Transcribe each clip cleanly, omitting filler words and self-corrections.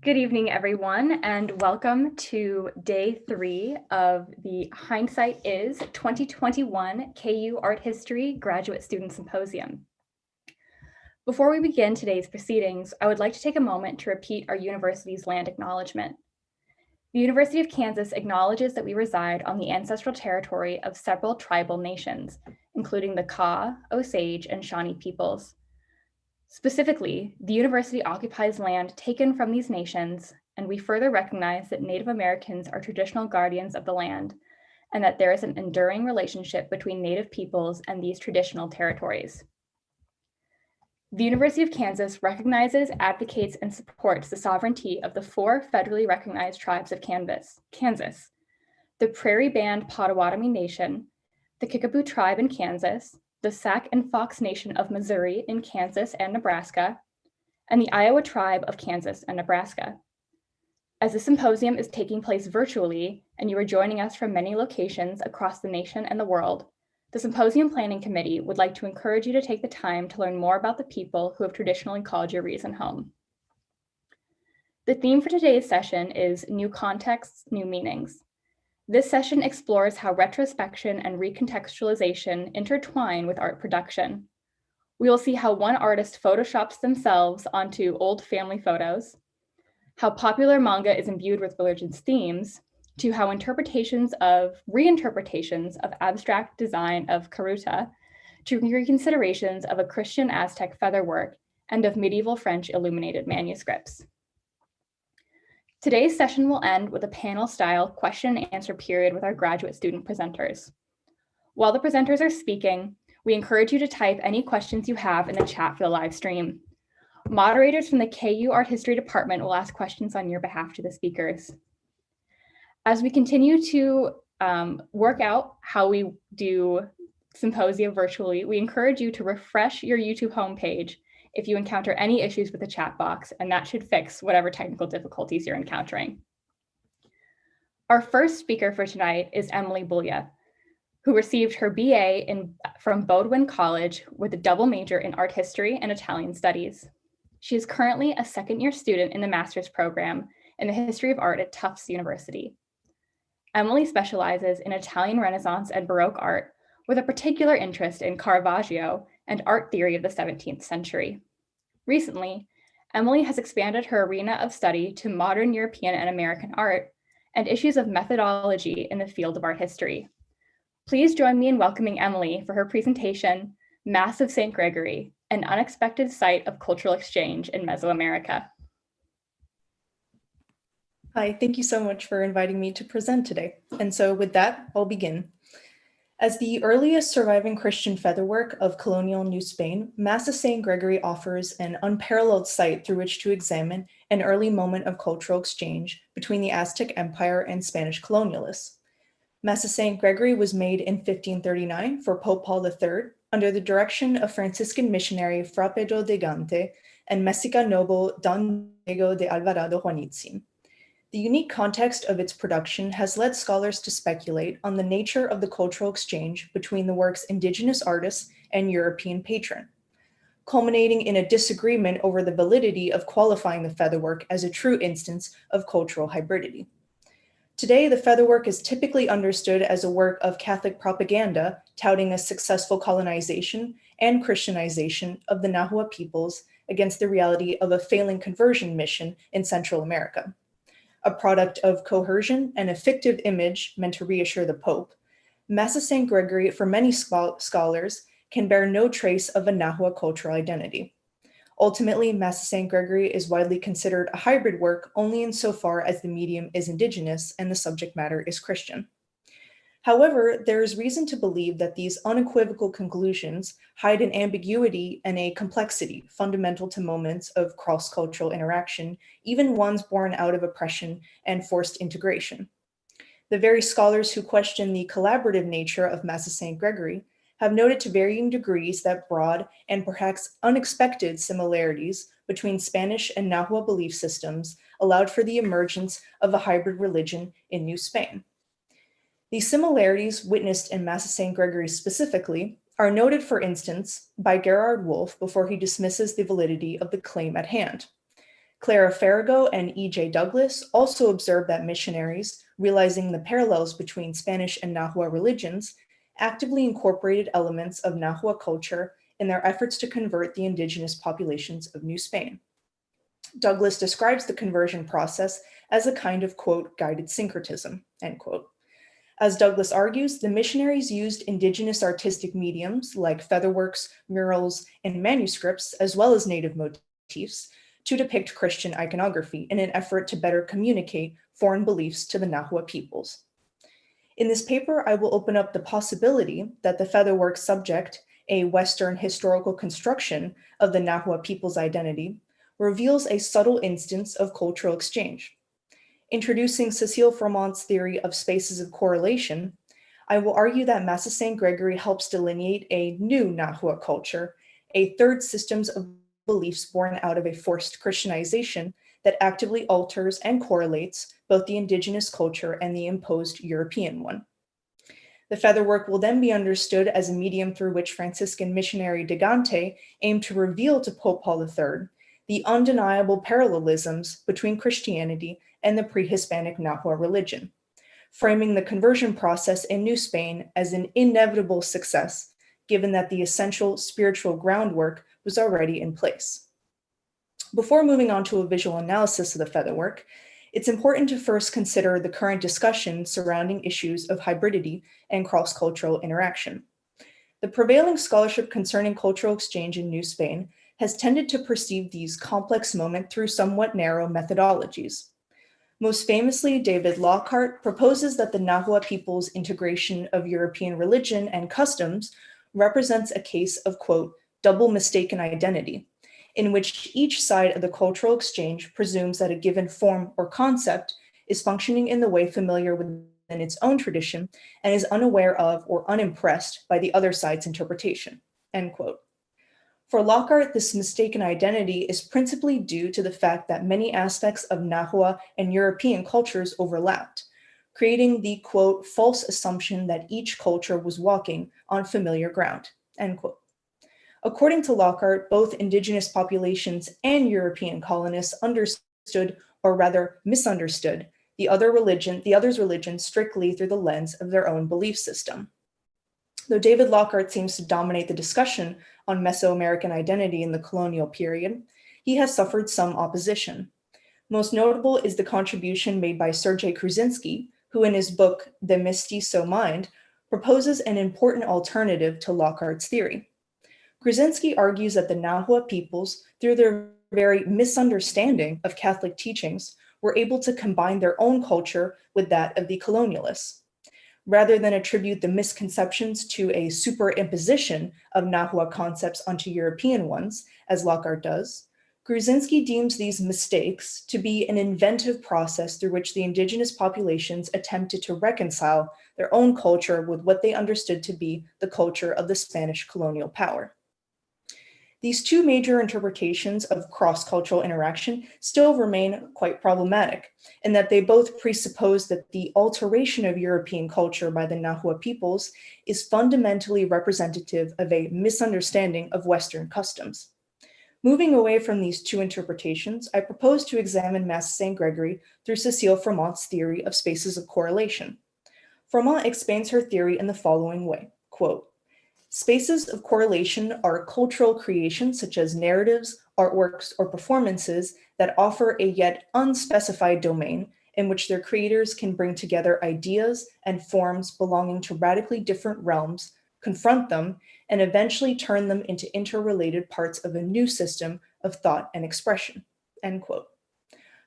Good evening, everyone, and welcome to day 3 of the Hindsight Is 2021 KU Art History Graduate Student Symposium. Before we begin today's proceedings, I would like to take a moment to repeat our university's land acknowledgement. The University of Kansas acknowledges that we reside on the ancestral territory of several tribal nations, including the Kaw, Osage, and Shawnee peoples. Specifically, the university occupies land taken from these nations, and we further recognize that Native Americans are traditional guardians of the land, and that there is an enduring relationship between Native peoples and these traditional territories. The University of Kansas recognizes, advocates, and supports the sovereignty of the 4 federally recognized tribes of Kansas, the Prairie Band Potawatomi Nation, the Kickapoo Tribe in Kansas, the Sac and Fox Nation of Missouri in Kansas and Nebraska, and the Iowa Tribe of Kansas and Nebraska. As the symposium is taking place virtually, and you are joining us from many locations across the nation and the world, the Symposium Planning Committee would like to encourage you to take the time to learn more about the people who have traditionally called your reason home. The theme for today's session is New Contexts, New Meanings. This session explores how retrospection and recontextualization intertwine with art production. We will see how one artist photoshops themselves onto old family photos, how popular manga is imbued with religion's themes, to how reinterpretations of abstract design of karuta, to reconsiderations of a Christian Aztec featherwork, and of medieval French illuminated manuscripts. Today's session will end with a panel-style question and answer period with our graduate student presenters. While the presenters are speaking, we encourage you to type any questions you have in the chat for the live stream. Moderators from the KU Art History Department will ask questions on your behalf to the speakers. As we continue to work out how we do symposia virtually, we encourage you to refresh your YouTube homepage if you encounter any issues with the chat box, and that should fix whatever technical difficulties you're encountering. Our first speaker for tonight is Emily Boulia, who received her BA from Bowdoin College with a double major in art history and Italian studies. She is currently a second-year student in the master's program in the history of art at Tufts University. Emily specializes in Italian Renaissance and Baroque art with a particular interest in Caravaggio and art theory of the 17th century. Recently, Emily has expanded her arena of study to modern European and American art and issues of methodology in the field of art history. Please join me in welcoming Emily for her presentation, Mass of St. Gregory, an unexpected site of cultural exchange in Mesoamerica. Hi, thank you so much for inviting me to present today. And so with that, I'll begin. As the earliest surviving Christian featherwork of colonial New Spain, Mass of St. Gregory offers an unparalleled site through which to examine an early moment of cultural exchange between the Aztec Empire and Spanish colonialists. Mass of St. Gregory was made in 1539 for Pope Paul III under the direction of Franciscan missionary Fra Pedro de Gante and Mexican noble Don Diego de Alvarado Juanitzin. The unique context of its production has led scholars to speculate on the nature of the cultural exchange between the work's indigenous artists and European patron, culminating in a disagreement over the validity of qualifying the featherwork as a true instance of cultural hybridity. Today, the featherwork is typically understood as a work of Catholic propaganda, touting a successful colonization and Christianization of the Nahua peoples against the reality of a failing conversion mission in Central America. A product of coercion and a fictive image meant to reassure the Pope, Mass of St. Gregory, for many scholars, can bear no trace of a Nahua cultural identity. Ultimately, Mass of St. Gregory is widely considered a hybrid work only insofar as the medium is indigenous and the subject matter is Christian. However, there is reason to believe that these unequivocal conclusions hide an ambiguity and a complexity fundamental to moments of cross-cultural interaction, even ones born out of oppression and forced integration. The very scholars who question the collaborative nature of Mass of St. Gregory have noted to varying degrees that broad and perhaps unexpected similarities between Spanish and Nahua belief systems allowed for the emergence of a hybrid religion in New Spain. These similarities witnessed in Mass of St. Gregory specifically are noted, for instance, by Gerhard Wolff before he dismisses the validity of the claim at hand. Clara Farrago and E.J. Douglas also observed that missionaries, realizing the parallels between Spanish and Nahua religions, actively incorporated elements of Nahua culture in their efforts to convert the indigenous populations of New Spain. Douglas describes the conversion process as a kind of, quote, guided syncretism, end quote. As Douglas argues, the missionaries used indigenous artistic mediums like featherworks, murals, and manuscripts, as well as native motifs, to depict Christian iconography in an effort to better communicate foreign beliefs to the Nahua peoples. In this paper, I will open up the possibility that the featherwork subject, a Western historical construction of the Nahua people's identity, reveals a subtle instance of cultural exchange. Introducing Cecile Vermont's theory of spaces of correlation, I will argue that Massasaint Gregory helps delineate a new Nahua culture, a third system of beliefs born out of a forced Christianization that actively alters and correlates both the indigenous culture and the imposed European one. The featherwork will then be understood as a medium through which Franciscan missionary de Gante aimed to reveal to Pope Paul III the undeniable parallelisms between Christianity and the pre-Hispanic Nahua religion, framing the conversion process in New Spain as an inevitable success, given that the essential spiritual groundwork was already in place. Before moving on to a visual analysis of the featherwork, it's important to first consider the current discussion surrounding issues of hybridity and cross-cultural interaction. The prevailing scholarship concerning cultural exchange in New Spain has tended to perceive these complex moments through somewhat narrow methodologies. Most famously, David Lockhart proposes that the Nahua people's integration of European religion and customs represents a case of, quote, double mistaken identity, in which each side of the cultural exchange presumes that a given form or concept is functioning in the way familiar within its own tradition and is unaware of or unimpressed by the other side's interpretation, end quote. For Lockhart, this mistaken identity is principally due to the fact that many aspects of Nahua and European cultures overlapped, creating the, quote, false assumption that each culture was walking on familiar ground, end quote. According to Lockhart, both indigenous populations and European colonists understood, or rather misunderstood, the other's religion strictly through the lens of their own belief system. Though David Lockhart seems to dominate the discussion on Mesoamerican identity in the colonial period, he has suffered some opposition. Most notable is the contribution made by Sergei Kruzinski, who in his book, The Mestizo Mind, proposes an important alternative to Lockhart's theory. Kruzinski argues that the Nahua peoples, through their very misunderstanding of Catholic teachings, were able to combine their own culture with that of the colonialists. Rather than attribute the misconceptions to a superimposition of Nahua concepts onto European ones, as Lockhart does, Kruzinski deems these mistakes to be an inventive process through which the indigenous populations attempted to reconcile their own culture with what they understood to be the culture of the Spanish colonial power. These two major interpretations of cross-cultural interaction still remain quite problematic, in that they both presuppose that the alteration of European culture by the Nahua peoples is fundamentally representative of a misunderstanding of Western customs. Moving away from these two interpretations, I propose to examine Massasaint Gregory through Cecile Vermont's theory of spaces of correlation. Vermont explains her theory in the following way, quote, spaces of correlation are cultural creations such as narratives, artworks, or performances that offer a yet unspecified domain in which their creators can bring together ideas and forms belonging to radically different realms, confront them, and eventually turn them into interrelated parts of a new system of thought and expression, end quote.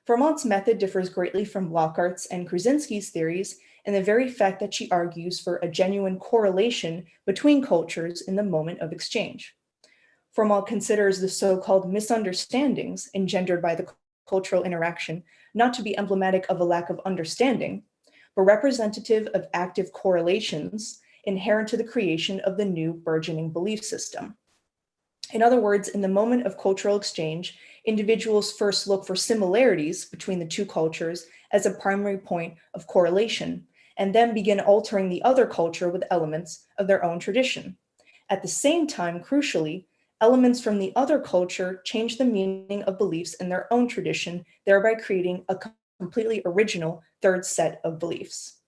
Vermont's method differs greatly from Lockhart's and Kruzinski's theories in the very fact that she argues for a genuine correlation between cultures in the moment of exchange. Vermont considers the so-called misunderstandings engendered by the cultural interaction not to be emblematic of a lack of understanding, but representative of active correlations inherent to the creation of the new burgeoning belief system. In other words, in the moment of cultural exchange, individuals first look for similarities between the two cultures as a primary point of correlation, and then begin altering the other culture with elements of their own tradition. At the same time, crucially, elements from the other culture change the meaning of beliefs in their own tradition, thereby creating a completely original third set of beliefs.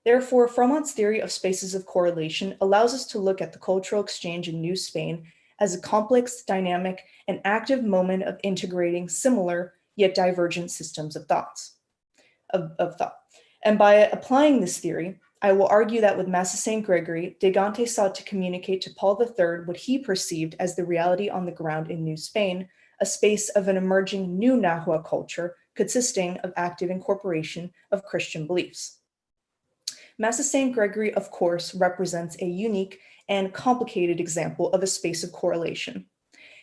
Therefore, Vermont's theory of spaces of correlation allows us to look at the cultural exchange in New Spain as a complex, dynamic, and active moment of integrating similar yet divergent systems of thought. And by applying this theory, I will argue that with Mass of St. Gregory, de Gante sought to communicate to Paul III what he perceived as the reality on the ground in New Spain, a space of an emerging new Nahua culture consisting of active incorporation of Christian beliefs. Mass of St. Gregory, of course, represents a unique and complicated example of a space of correlation.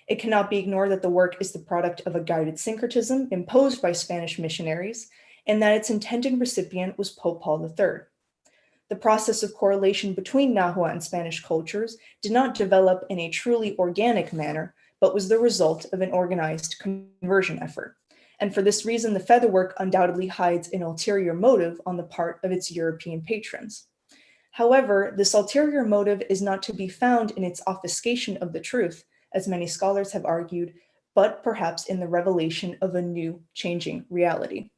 It cannot be ignored that the work is the product of a guided syncretism imposed by Spanish missionaries, and that its intended recipient was Pope Paul III. The process of correlation between Nahua and Spanish cultures did not develop in a truly organic manner, but was the result of an organized conversion effort. And for this reason, the featherwork undoubtedly hides an ulterior motive on the part of its European patrons. However, this ulterior motive is not to be found in its obfuscation of the truth, as many scholars have argued, but perhaps in the revelation of a new, changing reality.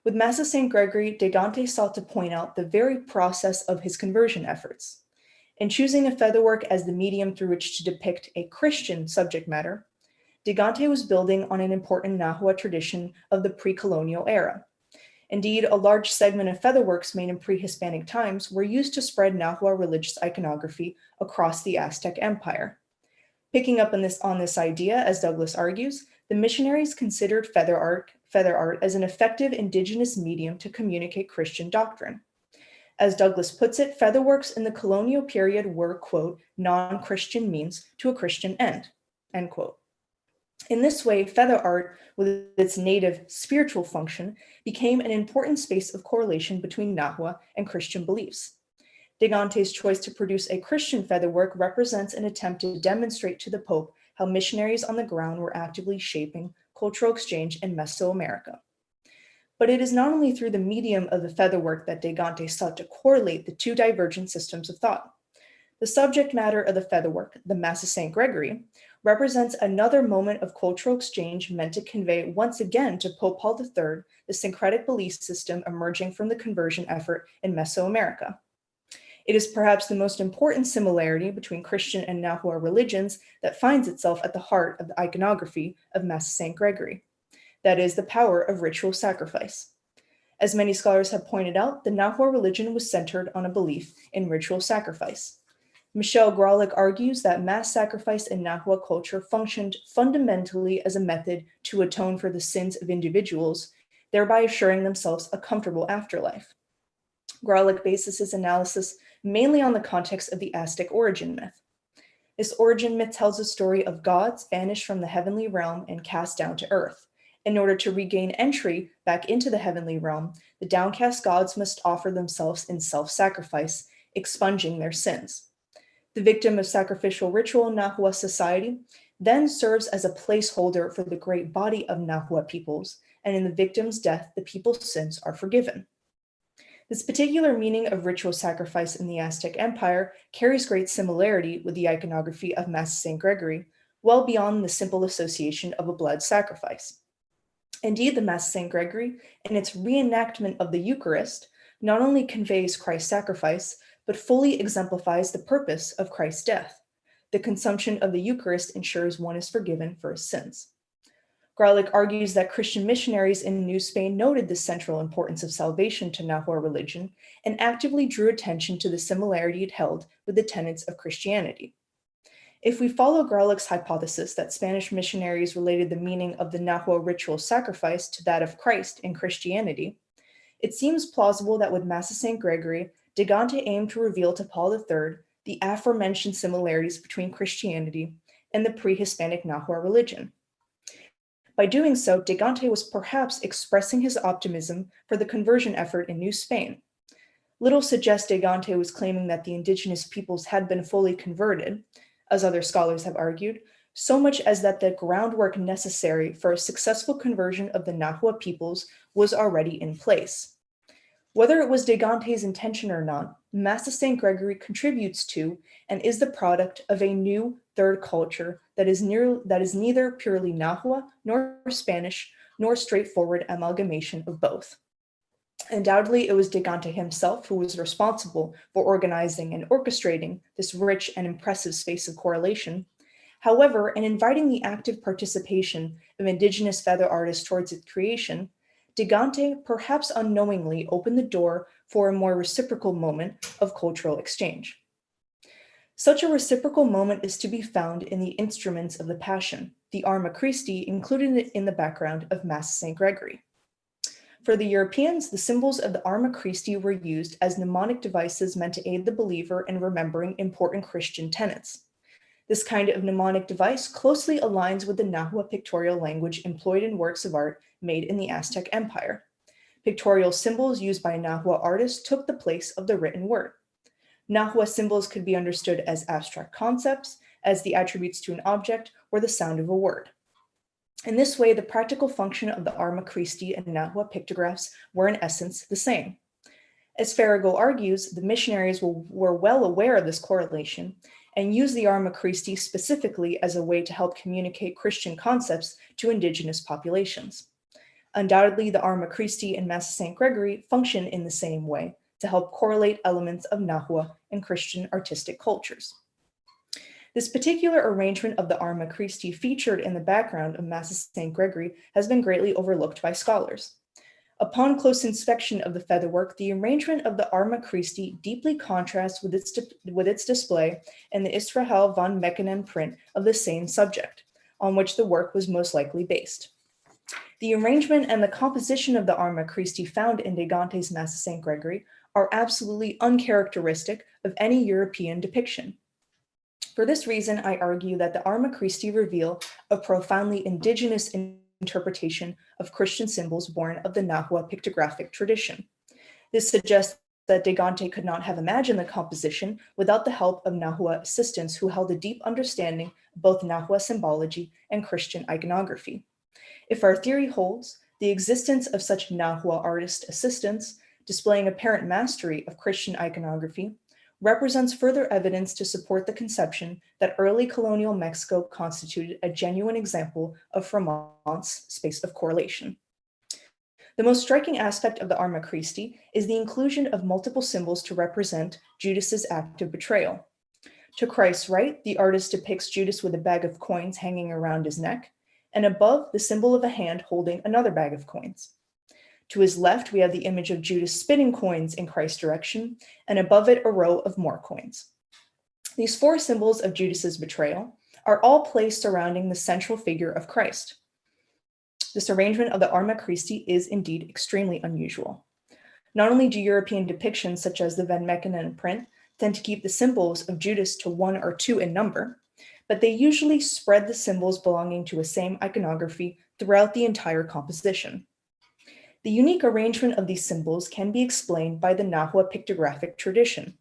With Mass of St. Gregory, de Gante sought to point out the very process of his conversion efforts. In choosing a featherwork as the medium through which to depict a Christian subject matter, de Gante was building on an important Nahua tradition of the pre-colonial era. Indeed, a large segment of featherworks made in pre-Hispanic times were used to spread Nahua religious iconography across the Aztec Empire. Picking up on this idea, as Douglas argues, the missionaries considered feather art as an effective indigenous medium to communicate Christian doctrine. As Douglas puts it, featherworks in the colonial period were, quote, non-Christian means to a Christian end quote. In this way, feather art, with its native spiritual function, became an important space of correlation between Nahua and Christian beliefs. De Gante's choice to produce a Christian featherwork represents an attempt to demonstrate to the Pope how missionaries on the ground were actively shaping cultural exchange in Mesoamerica. But it is not only through the medium of the featherwork that de Gante sought to correlate the two divergent systems of thought. The subject matter of the featherwork, the Mass of St. Gregory, represents another moment of cultural exchange meant to convey once again to Pope Paul III the syncretic belief system emerging from the conversion effort in Mesoamerica. It is perhaps the most important similarity between Christian and Nahua religions that finds itself at the heart of the iconography of Mass of St. Gregory. That is, the power of ritual sacrifice. As many scholars have pointed out, the Nahua religion was centered on a belief in ritual sacrifice. Michel Graulich argues that mass sacrifice in Nahua culture functioned fundamentally as a method to atone for the sins of individuals, thereby assuring themselves a comfortable afterlife. Graulich bases his analysis mainly on the context of the Aztec origin myth. This origin myth tells a story of gods banished from the heavenly realm and cast down to earth. In order to regain entry back into the heavenly realm, the downcast gods must offer themselves in self-sacrifice, expunging their sins. The victim of sacrificial ritual in Nahua society then serves as a placeholder for the great body of Nahua peoples, and in the victim's death, the people's sins are forgiven. This particular meaning of ritual sacrifice in the Aztec Empire carries great similarity with the iconography of Mass of St. Gregory, well beyond the simple association of a blood sacrifice. Indeed, the Mass of St. Gregory, in its reenactment of the Eucharist, not only conveys Christ's sacrifice, but fully exemplifies the purpose of Christ's death. The consumption of the Eucharist ensures one is forgiven for his sins. Graulich argues that Christian missionaries in New Spain noted the central importance of salvation to Nahua religion and actively drew attention to the similarity it held with the tenets of Christianity. If we follow Graulich's hypothesis that Spanish missionaries related the meaning of the Nahua ritual sacrifice to that of Christ in Christianity, it seems plausible that with Mass of St. Gregory, de Gante aimed to reveal to Paul III the aforementioned similarities between Christianity and the pre-Hispanic Nahua religion. By doing so, de Gante was perhaps expressing his optimism for the conversion effort in New Spain. Little suggests de Gante was claiming that the indigenous peoples had been fully converted, as other scholars have argued, so much as that the groundwork necessary for a successful conversion of the Nahua peoples was already in place. Whether it was de Gante's intention or not, Master St. Gregory contributes to and is the product of a new third culture that is neither purely Nahua nor Spanish nor straightforward amalgamation of both. Undoubtedly, it was de Gante himself who was responsible for organizing and orchestrating this rich and impressive space of correlation. However, in inviting the active participation of indigenous feather artists towards its creation, de Gante perhaps unknowingly opened the door for a more reciprocal moment of cultural exchange. Such a reciprocal moment is to be found in the instruments of the Passion, the Arma Christi included in the background of Mass St. Gregory. For the Europeans, the symbols of the Arma Christi were used as mnemonic devices meant to aid the believer in remembering important Christian tenets. This kind of mnemonic device closely aligns with the Nahua pictorial language employed in works of art made in the Aztec Empire. Pictorial symbols used by Nahua artists took the place of the written word. Nahua symbols could be understood as abstract concepts, as the attributes to an object, or the sound of a word. In this way, the practical function of the Arma Christi and Nahua pictographs were in essence the same. As Farragut argues, the missionaries were well aware of this correlation and used the Arma Christi specifically as a way to help communicate Christian concepts to indigenous populations. Undoubtedly, the Arma Christi and Mass St. Gregory function in the same way to help correlate elements of Nahua and Christian artistic cultures. This particular arrangement of the Arma Christi featured in the background of Mass St. Gregory has been greatly overlooked by scholars. Upon close inspection of the featherwork, the arrangement of the Arma Christi deeply contrasts with its display in the Israel von Mechelen print of the same subject, on which the work was most likely based. The arrangement and the composition of the Arma Christi found in de Gante's Mass St. Gregory are absolutely uncharacteristic of any European depiction. For this reason, I argue that the Arma Christi reveal a profoundly indigenous interpretation of Christian symbols born of the Nahua pictographic tradition. This suggests that de Gante could not have imagined the composition without the help of Nahua assistants who held a deep understanding of both Nahua symbology and Christian iconography. If our theory holds, the existence of such Nahua artist assistants, displaying apparent mastery of Christian iconography, represents further evidence to support the conception that early colonial Mexico constituted a genuine example of Vermont's space of correlation. The most striking aspect of the Arma Christi is the inclusion of multiple symbols to represent Judas's act of betrayal. To Christ's right, the artist depicts Judas with a bag of coins hanging around his neck, and above, the symbol of a hand holding another bag of coins. To his left, we have the image of Judas spitting coins in Christ's direction, and above it, a row of more coins. These four symbols of Judas's betrayal are all placed surrounding the central figure of Christ. This arrangement of the Arma Christi is indeed extremely unusual. Not only do European depictions, such as the Van Mechelen print, tend to keep the symbols of Judas to one or two in number, but they usually spread the symbols belonging to a same iconography throughout the entire composition. The unique arrangement of these symbols can be explained by the Nahua pictographic tradition.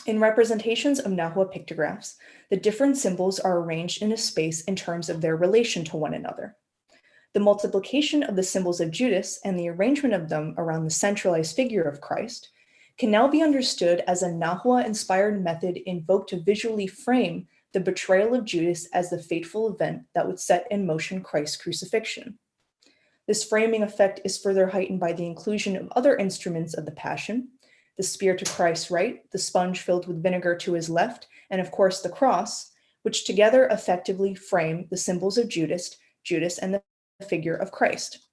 In representations of Nahua pictographs, the different symbols are arranged in a space in terms of their relation to one another. The multiplication of the symbols of Judas and the arrangement of them around the centralized figure of Christ can now be understood as a Nahua-inspired method invoked to visually frame the betrayal of Judas as the fateful event that would set in motion Christ's crucifixion. This framing effect is further heightened by the inclusion of other instruments of the Passion, the spear to Christ's right, the sponge filled with vinegar to his left, and of course the cross, which together effectively frame the symbols of Judas, and the figure of Christ.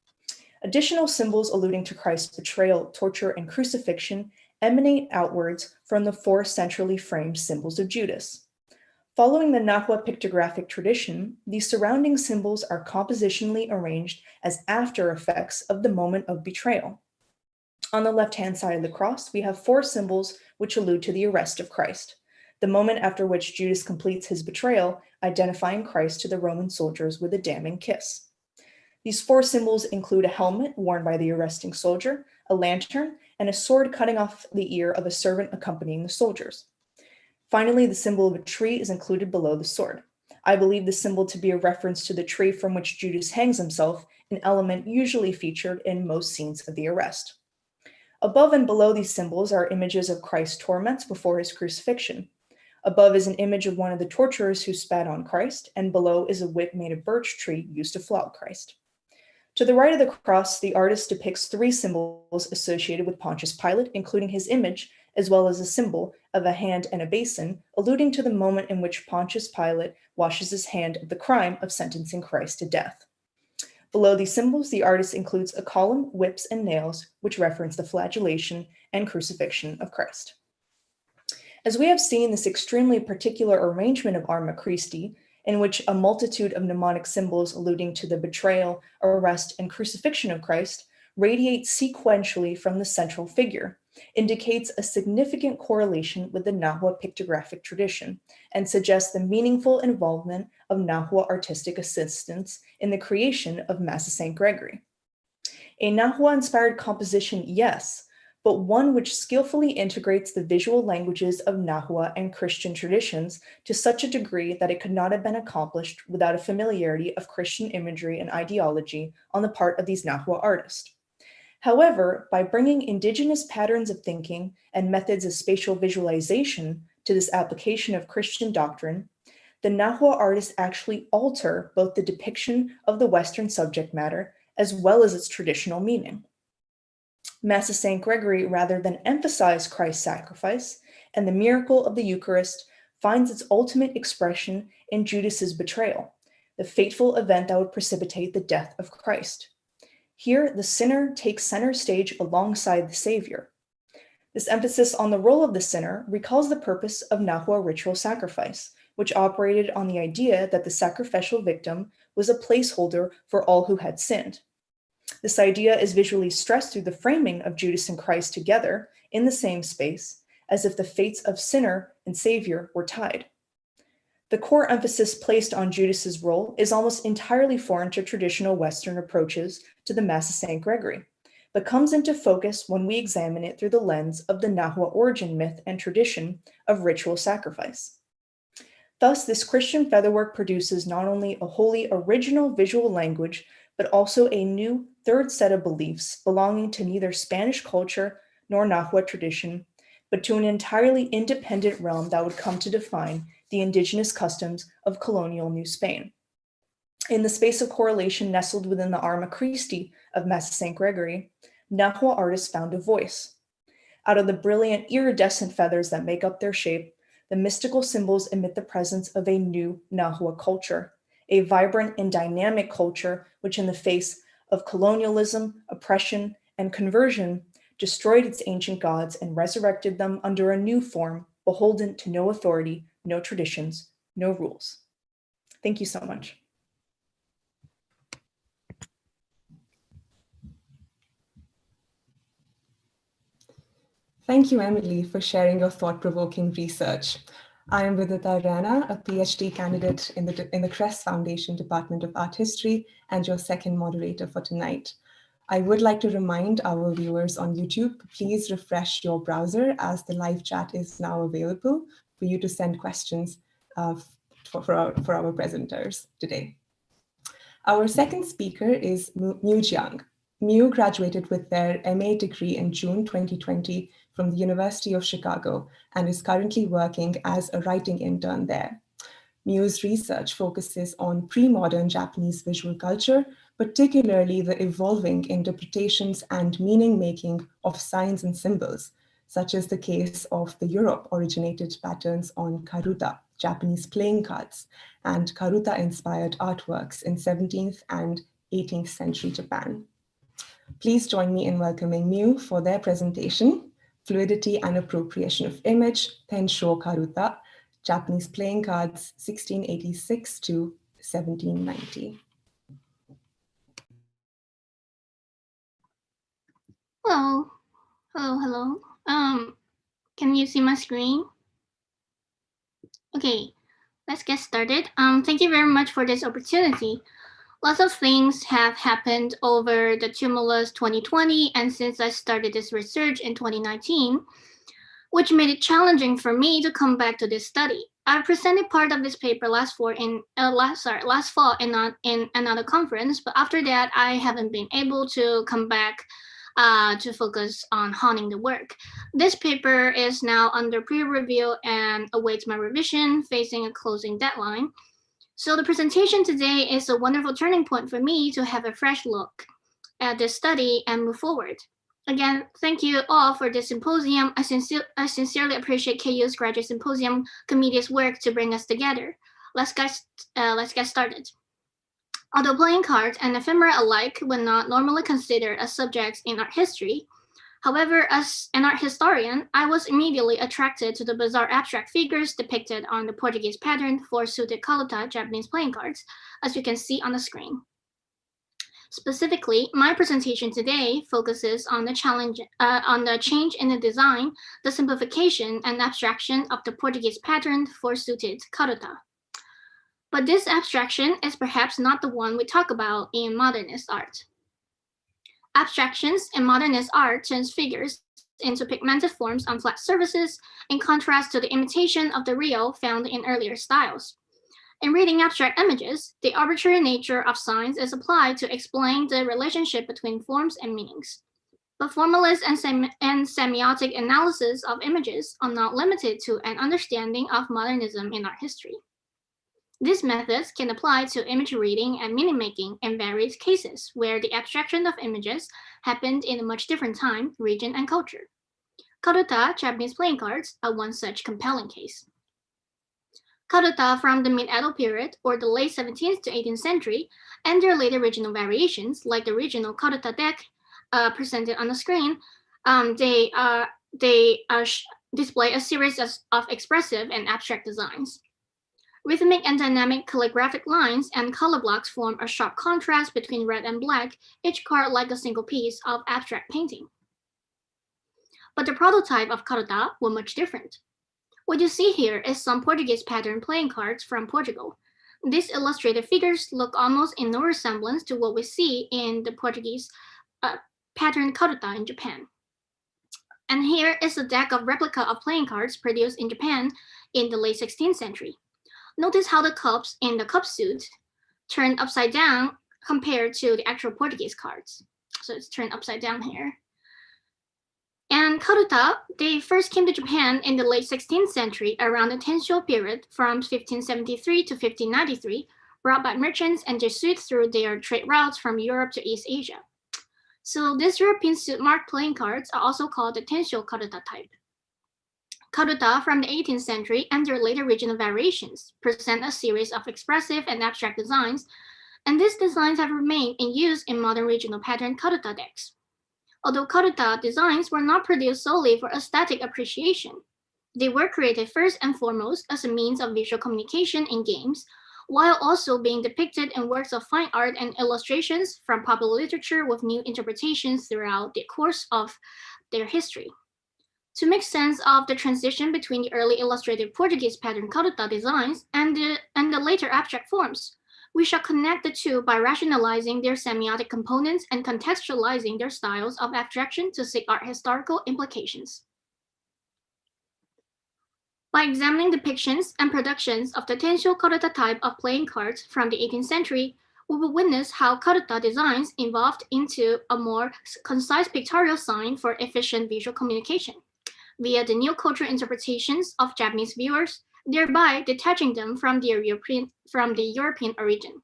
Additional symbols alluding to Christ's betrayal, torture, and crucifixion emanate outwards from the four centrally framed symbols of Judas. Following the Nahua pictographic tradition, these surrounding symbols are compositionally arranged as after effects of the moment of betrayal. On the left-hand side of the cross, we have four symbols which allude to the arrest of Christ, the moment after which Judas completes his betrayal, identifying Christ to the Roman soldiers with a damning kiss. These four symbols include a helmet worn by the arresting soldier, a lantern, and a sword cutting off the ear of a servant accompanying the soldiers. Finally, the symbol of a tree is included below the sword. I believe the symbol to be a reference to the tree from which Judas hangs himself, an element usually featured in most scenes of the arrest. Above and below these symbols are images of Christ's torments before his crucifixion. Above is an image of one of the torturers who spat on Christ, and below is a whip made of birch tree used to flog Christ. To the right of the cross, the artist depicts three symbols associated with Pontius Pilate, including his image, as well as a symbol of a hand and a basin, alluding to the moment in which Pontius Pilate washes his hand of the crime of sentencing Christ to death. Below these symbols, the artist includes a column, whips, and nails, which reference the flagellation and crucifixion of Christ. As we have seen, this extremely particular arrangement of Arma Christi, in which a multitude of mnemonic symbols alluding to the betrayal, arrest, and crucifixion of Christ radiate sequentially from the central figure, indicates a significant correlation with the Nahua pictographic tradition, and suggests the meaningful involvement of Nahua artistic assistants in the creation of Mass of St. Gregory. A Nahua-inspired composition, yes, but one which skillfully integrates the visual languages of Nahua and Christian traditions to such a degree that it could not have been accomplished without a familiarity of Christian imagery and ideology on the part of these Nahua artists. However, by bringing indigenous patterns of thinking and methods of spatial visualization to this application of Christian doctrine, the Nahua artists actually alter both the depiction of the Western subject matter as well as its traditional meaning. Mass of St. Gregory, rather than emphasize Christ's sacrifice and the miracle of the Eucharist, finds its ultimate expression in Judas's betrayal, the fateful event that would precipitate the death of Christ. Here, the sinner takes center stage alongside the Savior. This emphasis on the role of the sinner recalls the purpose of Nahua ritual sacrifice, which operated on the idea that the sacrificial victim was a placeholder for all who had sinned. This idea is visually stressed through the framing of Judas and Christ together in the same space, as if the fates of sinner and Savior were tied. The core emphasis placed on Judas's role is almost entirely foreign to traditional Western approaches to the Mass of St. Gregory, but comes into focus when we examine it through the lens of the Nahua origin myth and tradition of ritual sacrifice. Thus, this Christian featherwork produces not only a wholly original visual language, but also a new third set of beliefs belonging to neither Spanish culture nor Nahua tradition, but to an entirely independent realm that would come to define the indigenous customs of colonial New Spain. In the space of correlation nestled within the Arma Christi of Mass of St. Gregory, Nahua artists found a voice. Out of the brilliant iridescent feathers that make up their shape, the mystical symbols emit the presence of a new Nahua culture, a vibrant and dynamic culture which in the face of colonialism, oppression, and conversion destroyed its ancient gods and resurrected them under a new form, beholden to no authority, no traditions, no rules. Thank you so much. Thank you, Emily, for sharing your thought-provoking research. I am Vidita Rana, a PhD candidate in the Crest Foundation Department of Art History, and your second moderator for tonight. I would like to remind our viewers on YouTube, please refresh your browser as the live chat is now available for you to send questions for our presenters today. Our second speaker is Mu Jiang. Mu graduated with their MA degree in June 2020 from the University of Chicago and is currently working as a writing intern there. Mu's research focuses on pre-modern Japanese visual culture, particularly the evolving interpretations and meaning-making of signs and symbols, such as the case of the Europe-originated patterns on karuta, Japanese playing cards, and karuta-inspired artworks in 17th and 18th century Japan. Please join me in welcoming Mu for their presentation, Fluidity and Appropriation of Image, Tensho Karuta, Japanese Playing Cards, 1686 to 1790. Hello. Hello. Can you see my screen? Okay, let's get started. Thank you very much for this opportunity. Lots of things have happened over the tumultuous 2020 and since I started this research in 2019, which made it challenging for me to come back to this study. I presented part of this paper last fall in another conference, but after that, I haven't been able to come back to focus on honing the work. This paper is now under pre-review and awaits my revision, facing a closing deadline. So the presentation today is a wonderful turning point for me to have a fresh look at this study and move forward. Again, thank you all for this symposium. I sincerely appreciate KU's Graduate Symposium Committee's work to bring us together. Let's get started. Although playing cards and ephemera alike were not normally considered as subjects in art history, however, as an art historian, I was immediately attracted to the bizarre abstract figures depicted on the Portuguese pattern for suited karuta Japanese playing cards, as you can see on the screen. Specifically, my presentation today focuses on the change in the design, the simplification and abstraction of the Portuguese pattern for suited karuta. But this abstraction is perhaps not the one we talk about in modernist art. Abstractions in modernist art turns figures into pigmented forms on flat surfaces, in contrast to the imitation of the real found in earlier styles. In reading abstract images, the arbitrary nature of signs is applied to explain the relationship between forms and meanings. But formalist and semiotic analysis of images are not limited to an understanding of modernism in art history. These methods can apply to image reading and meaning making in various cases where the abstraction of images happened in a much different time, region, and culture. Karuta Japanese playing cards are one such compelling case. Karuta from the Mid-Edo period or the late 17th to 18th century and their later regional variations, like the regional karuta deck presented on the screen, they display a series of expressive and abstract designs. Rhythmic and dynamic calligraphic lines and color blocks form a sharp contrast between red and black, each card like a single piece of abstract painting. But the prototype of karuta were much different. What you see here is some Portuguese pattern playing cards from Portugal. These illustrated figures look almost in no resemblance to what we see in the Portuguese pattern karuta in Japan. And here is a deck of replica of playing cards produced in Japan in the late 16th century. Notice how the cups in the cup suit turned upside down compared to the actual Portuguese cards. So it's turned upside down here. And karuta, they first came to Japan in the late 16th century around the Tensho period from 1573 to 1593, brought by merchants and Jesuits through their trade routes from Europe to East Asia. So these European suit marked playing cards are also called the Tensho karuta type. Karuta from the 18th century and their later regional variations present a series of expressive and abstract designs, and these designs have remained in use in modern regional pattern karuta decks. Although karuta designs were not produced solely for aesthetic appreciation, they were created first and foremost as a means of visual communication in games, while also being depicted in works of fine art and illustrations from popular literature with new interpretations throughout the course of their history. To make sense of the transition between the early illustrated Portuguese pattern karuta designs and the later abstract forms, we shall connect the two by rationalizing their semiotic components and contextualizing their styles of abstraction to seek art historical implications. By examining depictions and productions of the Tensho karuta type of playing cards from the 18th century, we will witness how karuta designs evolved into a more concise pictorial sign for efficient visual communication via the new cultural interpretations of Japanese viewers, thereby detaching them from the European origin.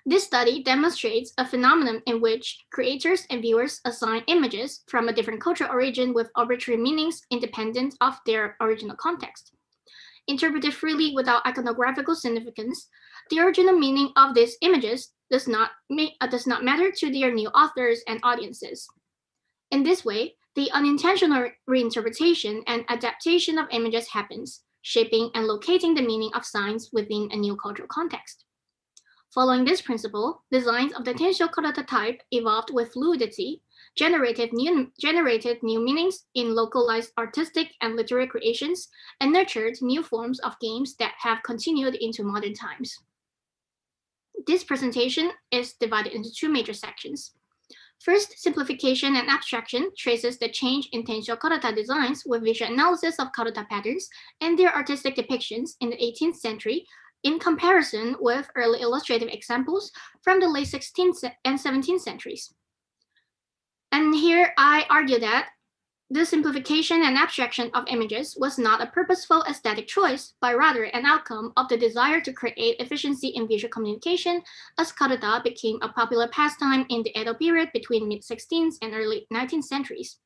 This study demonstrates a phenomenon in which creators and viewers assign images from a different cultural origin with arbitrary meanings independent of their original context. Interpreted freely without iconographical significance, the original meaning of these images does not matter to their new authors and audiences. In this way, the unintentional reinterpretation and adaptation of images happens, shaping and locating the meaning of signs within a new cultural context. Following this principle, designs of the Tensho karuta type evolved with fluidity, generated new meanings in localized artistic and literary creations, and nurtured new forms of games that have continued into modern times. This presentation is divided into two major sections. First, simplification and abstraction traces the change in Tensho karuta designs with visual analysis of karuta patterns and their artistic depictions in the 18th century in comparison with early illustrative examples from the late 16th and 17th centuries. And here I argue that the simplification and abstraction of images was not a purposeful aesthetic choice, but rather an outcome of the desire to create efficiency in visual communication, as karuta became a popular pastime in the Edo period between mid-16th and early 19th centuries.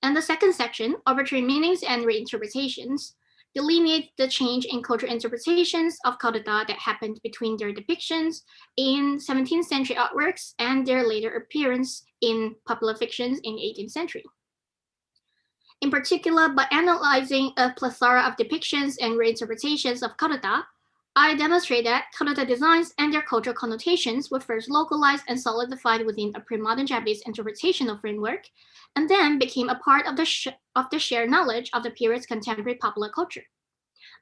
And the second section, arbitrary meanings and reinterpretations, delineate the change in cultural interpretations of karuta that happened between their depictions in 17th century artworks and their later appearance in popular fictions in 18th century. In particular, by analyzing a plethora of depictions and reinterpretations of karuta, I demonstrate that karuta designs and their cultural connotations were first localized and solidified within a pre-modern Japanese interpretational framework, and then became a part of the shared knowledge of the period's contemporary popular culture.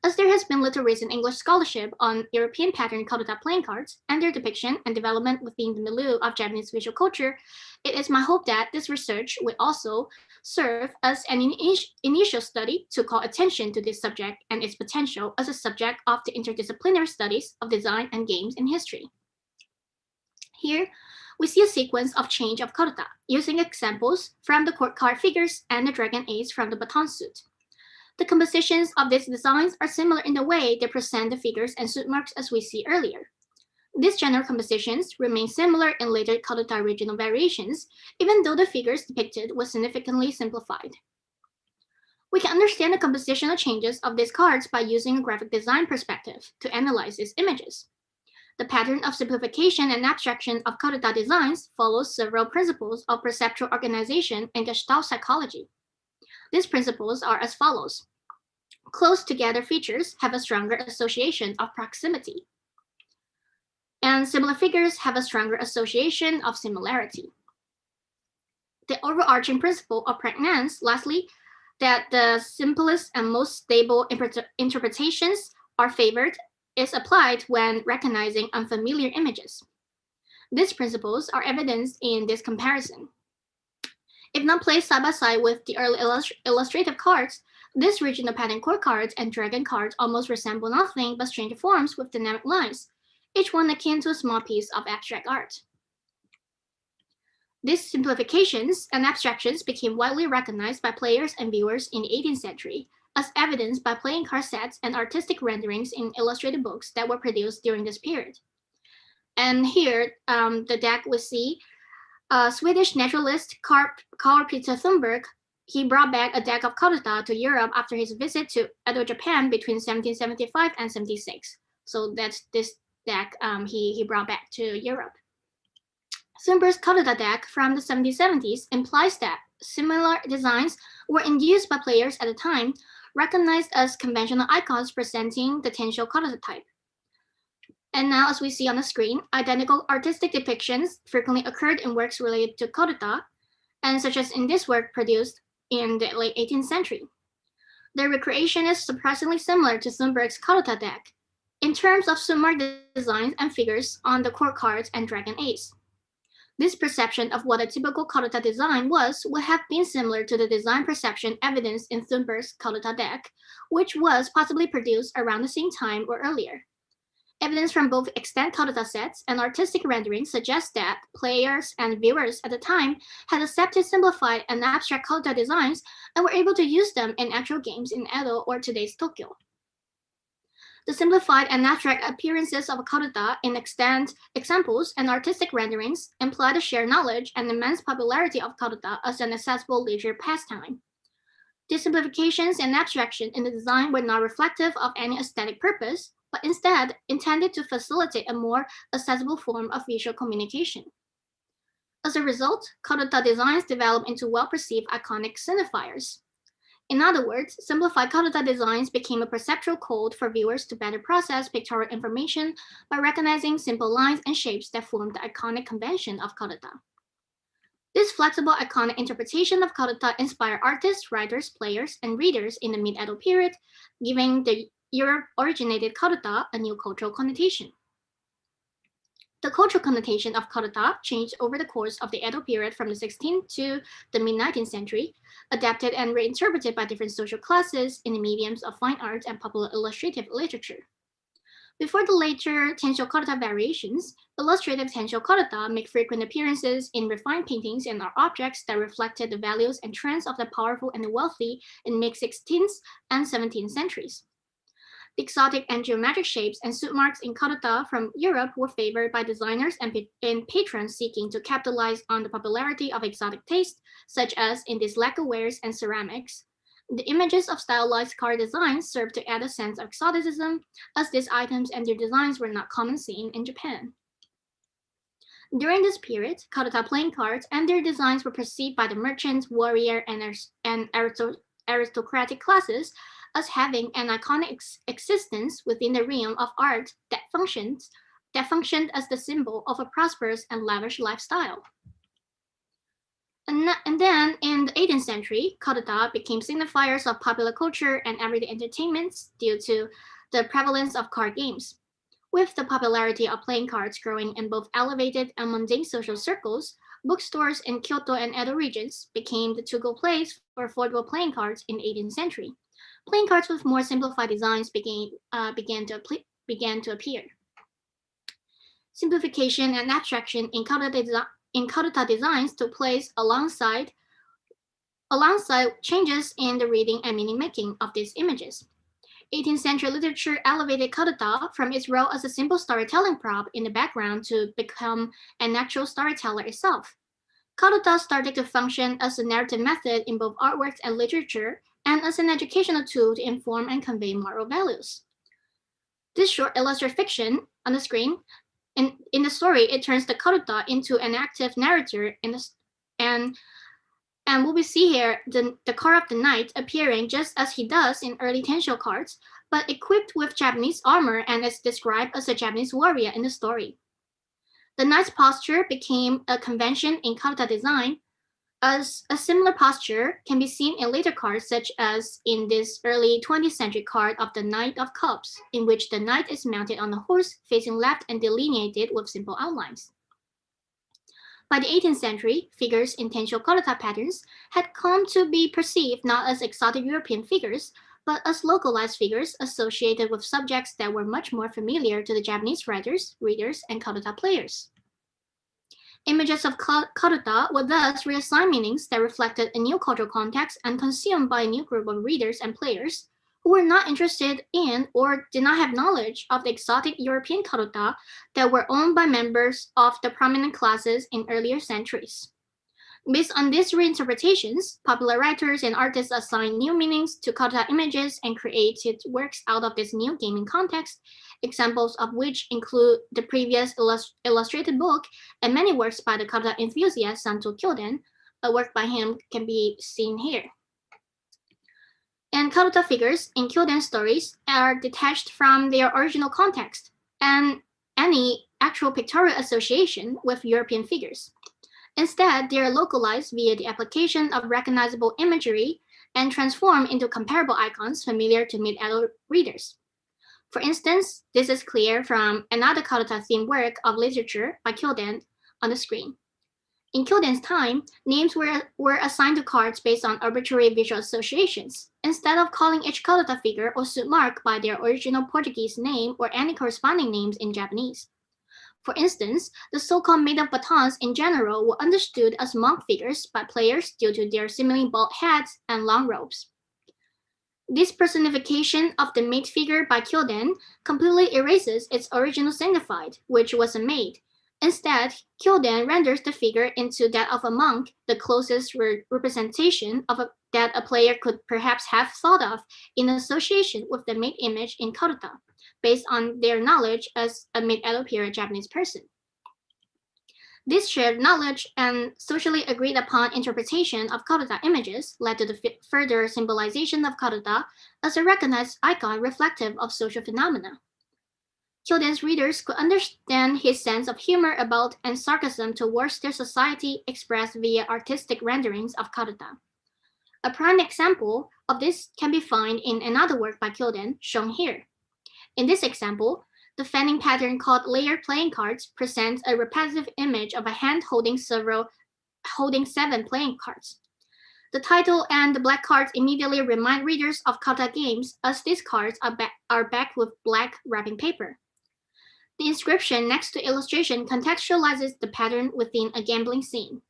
As there has been little recent English scholarship on European pattern karuta playing cards and their depiction and development within the milieu of Japanese visual culture, it is my hope that this research will also serve as an initial study to call attention to this subject and its potential as a subject of the interdisciplinary studies of design and games in history. Here, we see a sequence of change of karuta using examples from the court card figures and the dragon ace from the baton suit. The compositions of these designs are similar in the way they present the figures and suit marks as we see earlier. These general compositions remain similar in later karuta regional variations, even though the figures depicted were significantly simplified. We can understand the compositional changes of these cards by using a graphic design perspective to analyze these images. The pattern of simplification and abstraction of karuta designs follows several principles of perceptual organization and Gestalt psychology. These principles are as follows. Close together features have a stronger association of proximity, and similar figures have a stronger association of similarity. The overarching principle of pregnance, lastly, that the simplest and most stable interpretations are favored, is applied when recognizing unfamiliar images. These principles are evidenced in this comparison. If not placed side by side with the early illustrative cards, these regional pattern court cards and dragon cards almost resemble nothing but stranger forms with dynamic lines, each one akin to a small piece of abstract art. These simplifications and abstractions became widely recognized by players and viewers in the 18th century, as evidenced by playing card sets and artistic renderings in illustrated books that were produced during this period. And here, the deck we see, Swedish naturalist Carl Peter Thunberg, he brought back a deck of karuta to Europe after his visit to Edo, Japan between 1775 and 76. So that's this deck he brought back to Europe. Thunberg's karuta deck from the 1770s implies that similar designs were in use by players at the time, recognized as conventional icons presenting the Tensho karuta type. And now, as we see on the screen, identical artistic depictions frequently occurred in works related to karuta, and such as in this work produced in the late 18th century. The recreation is surprisingly similar to Thunberg's karuta deck in terms of suit-mark designs and figures on the court cards and dragon ace. This perception of what a typical karuta design was would have been similar to the design perception evidenced in Thunberg's karuta deck, which was possibly produced around the same time or earlier. Evidence from both extant karuta sets and artistic renderings suggests that players and viewers at the time had accepted simplified and abstract karuta designs and were able to use them in actual games in Edo or today's Tokyo. The simplified and abstract appearances of karuta in extant examples and artistic renderings imply the shared knowledge and immense popularity of karuta as an accessible leisure pastime. These simplifications and abstraction in the design were not reflective of any aesthetic purpose, but instead intended to facilitate a more accessible form of visual communication. As a result, karuta designs developed into well-perceived iconic signifiers. In other words, simplified karuta designs became a perceptual code for viewers to better process pictorial information by recognizing simple lines and shapes that form the iconic convention of karuta. This flexible iconic interpretation of karuta inspired artists, writers, players, and readers in the mid-Edo period, giving the Europe-originated karuta a new cultural connotation. The cultural connotation of karuta changed over the course of the Edo period from the 16th to the mid-19th century, adapted and reinterpreted by different social classes in the mediums of fine arts and popular illustrative literature. Before the later Tensho Karata variations, illustrative Tensho Karata make frequent appearances in refined paintings and are objects that reflected the values and trends of the powerful and the wealthy in mid-16th and 17th centuries. The exotic and geometric shapes and suit marks in Karata from Europe were favored by designers and patrons seeking to capitalize on the popularity of exotic taste, such as in these lacquerwares and ceramics. The images of stylized card designs served to add a sense of exoticism, as these items and their designs were not common seen in Japan. During this period, Karata playing cards and their designs were perceived by the merchants, warrior, and aristocratic classes as having an iconic existence within the realm of art that functioned as the symbol of a prosperous and lavish lifestyle. And then in the 18th century, Karata became signifiers of popular culture and everyday entertainments due to the prevalence of card games. With the popularity of playing cards growing in both elevated and mundane social circles, bookstores in Kyoto and Edo regions became the to-go place for affordable playing cards in the 18th century. Playing cards with more simplified designs began to appear. Simplification and abstraction in Karata designs took place alongside changes in the reading and meaning making of these images. 18th century literature elevated Karata from its role as a simple storytelling prop in the background to become an actual storyteller itself. Karata started to function as a narrative method in both artworks and literature, and as an educational tool to inform and convey moral values. This short illustrated fiction on the screen, in the story, it turns the Karata into an active narrator and what we see here, the card of the knight appearing just as he does in early Tensho cards, but equipped with Japanese armor and is described as a Japanese warrior in the story. The knight's posture became a convention in Karata design, as a similar posture can be seen in later cards, such as in this early 20th century card of the Knight of Cups, in which the knight is mounted on a horse facing left and delineated with simple outlines. By the 18th century, figures in Tensho Karata patterns had come to be perceived not as exotic European figures, but as localized figures associated with subjects that were much more familiar to the Japanese writers, readers, and Karata players. Images of Karata would thus reassign meanings that reflected a new cultural context and consumed by a new group of readers and players who were not interested in or did not have knowledge of the exotic European Karata that were owned by members of the prominent classes in earlier centuries. Based on these reinterpretations, popular writers and artists assigned new meanings to Karata images and created works out of this new gaming context, examples of which include the previous illustrated book and many works by the Karata enthusiast Santo Kyoden. A work by him can be seen here. And Karata figures in Kyoden stories are detached from their original context and any actual pictorial association with European figures. Instead, they are localized via the application of recognizable imagery and transformed into comparable icons familiar to mid-adult readers. For instance, this is clear from another Karata-themed work of literature by Kyoden on the screen. In Kyoden's time, names were assigned to cards based on arbitrary visual associations, instead of calling each Karata figure or suit mark by their original Portuguese name or any corresponding names in Japanese. For instance, the so-called made-up batons in general were understood as monk figures by players due to their seemingly bald heads and long robes. This personification of the maid figure by Kyoden completely erases its original signified, which was a maid. Instead, Kyoden renders the figure into that of a monk, the closest representation of that a player could perhaps have thought of in association with the maid image in Karata, based on their knowledge as a mid-Edo period Japanese person. This shared knowledge and socially agreed upon interpretation of Karata images led to the further symbolization of Karata as a recognized icon reflective of social phenomena. Kyoden's readers could understand his sense of humor about and sarcasm towards their society expressed via artistic renderings of Karata. A prime example of this can be found in another work by Kyoden, shown here. In this example, the fanning pattern called layered playing cards presents a repetitive image of a hand holding 7 playing cards. The title and the black cards immediately remind readers of Karata games, as these cards are backed with black wrapping paper. The inscription next to illustration contextualizes the pattern within a gambling scene.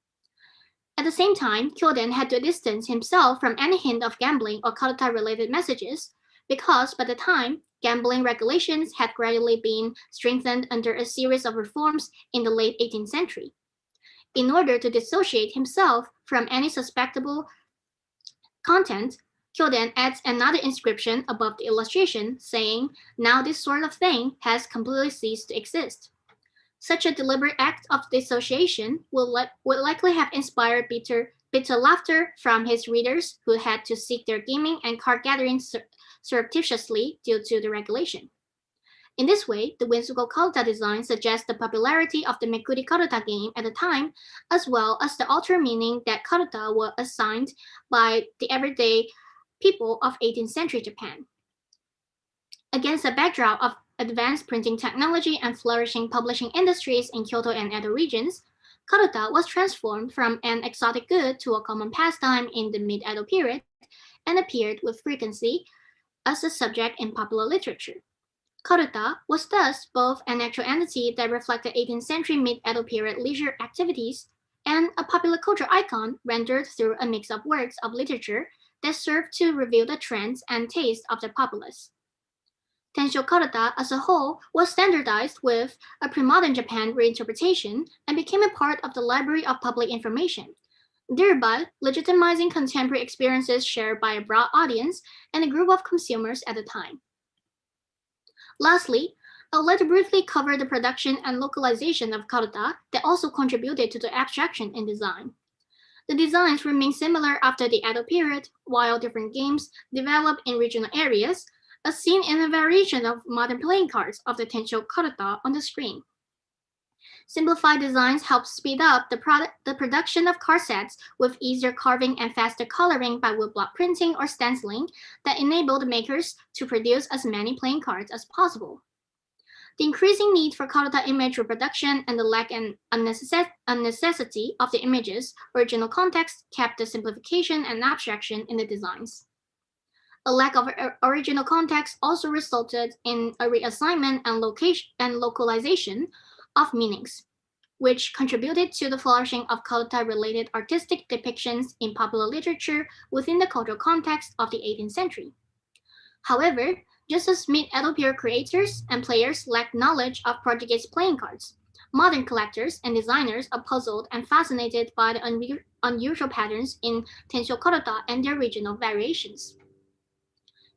At the same time, Kyoden had to distance himself from any hint of gambling or karuta-related messages, because by the time, gambling regulations had gradually been strengthened under a series of reforms in the late 18th century. In order to dissociate himself from any suspectable content, Kyoden adds another inscription above the illustration saying, "Now this sort of thing has completely ceased to exist." Such a deliberate act of dissociation would likely have inspired bitter laughter from his readers who had to seek their gaming and card gathering surreptitiously due to the regulation. In this way, the whimsical karuta design suggests the popularity of the Mekuri karuta game at the time, as well as the altered meaning that karuta were assigned by the everyday people of 18th century Japan. Against a backdrop of advanced printing technology and flourishing publishing industries in Kyoto and Edo regions, karuta was transformed from an exotic good to a common pastime in the mid-Edo period and appeared with frequency as a subject in popular literature. Karuta was thus both an actual entity that reflected 18th century mid-Edo period leisure activities and a popular culture icon rendered through a mix of works of literature that served to reveal the trends and tastes of the populace. Tensho karuta as a whole was standardized with a pre-modern Japan reinterpretation and became a part of the library of public information, thereby legitimizing contemporary experiences shared by a broad audience and a group of consumers at the time. Lastly, I would like to briefly cover the production and localization of karuta that also contributed to the abstraction in design. The designs remain similar after the Edo period, while different games develop in regional areas, as seen in a variation of modern playing cards of the Tensho karuta on the screen. Simplified designs help speed up the production of card sets with easier carving and faster coloring by woodblock printing or stenciling that enable the makers to produce as many playing cards as possible. The increasing need for karuta image reproduction and the lack and unnecessity of the image's original context kept the simplification and abstraction in the designs. A lack of original context also resulted in a reassignment and localization of meanings, which contributed to the flourishing of karuta-related artistic depictions in popular literature within the cultural context of the 18th century. However, just as mid-Edo period creators and players lacked knowledge of Portuguese playing cards, modern collectors and designers are puzzled and fascinated by the unusual patterns in Tensho karuta and their regional variations.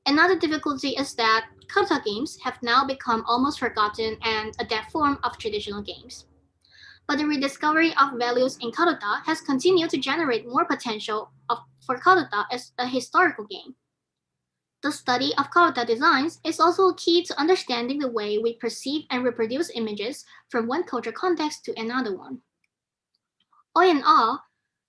Another difficulty is that karuta games have now become almost forgotten and a dead form of traditional games. But the rediscovery of values in karuta has continued to generate more potential for karuta as a historical game. The study of karuta designs is also a key to understanding the way we perceive and reproduce images from one cultural context to another one. All in all,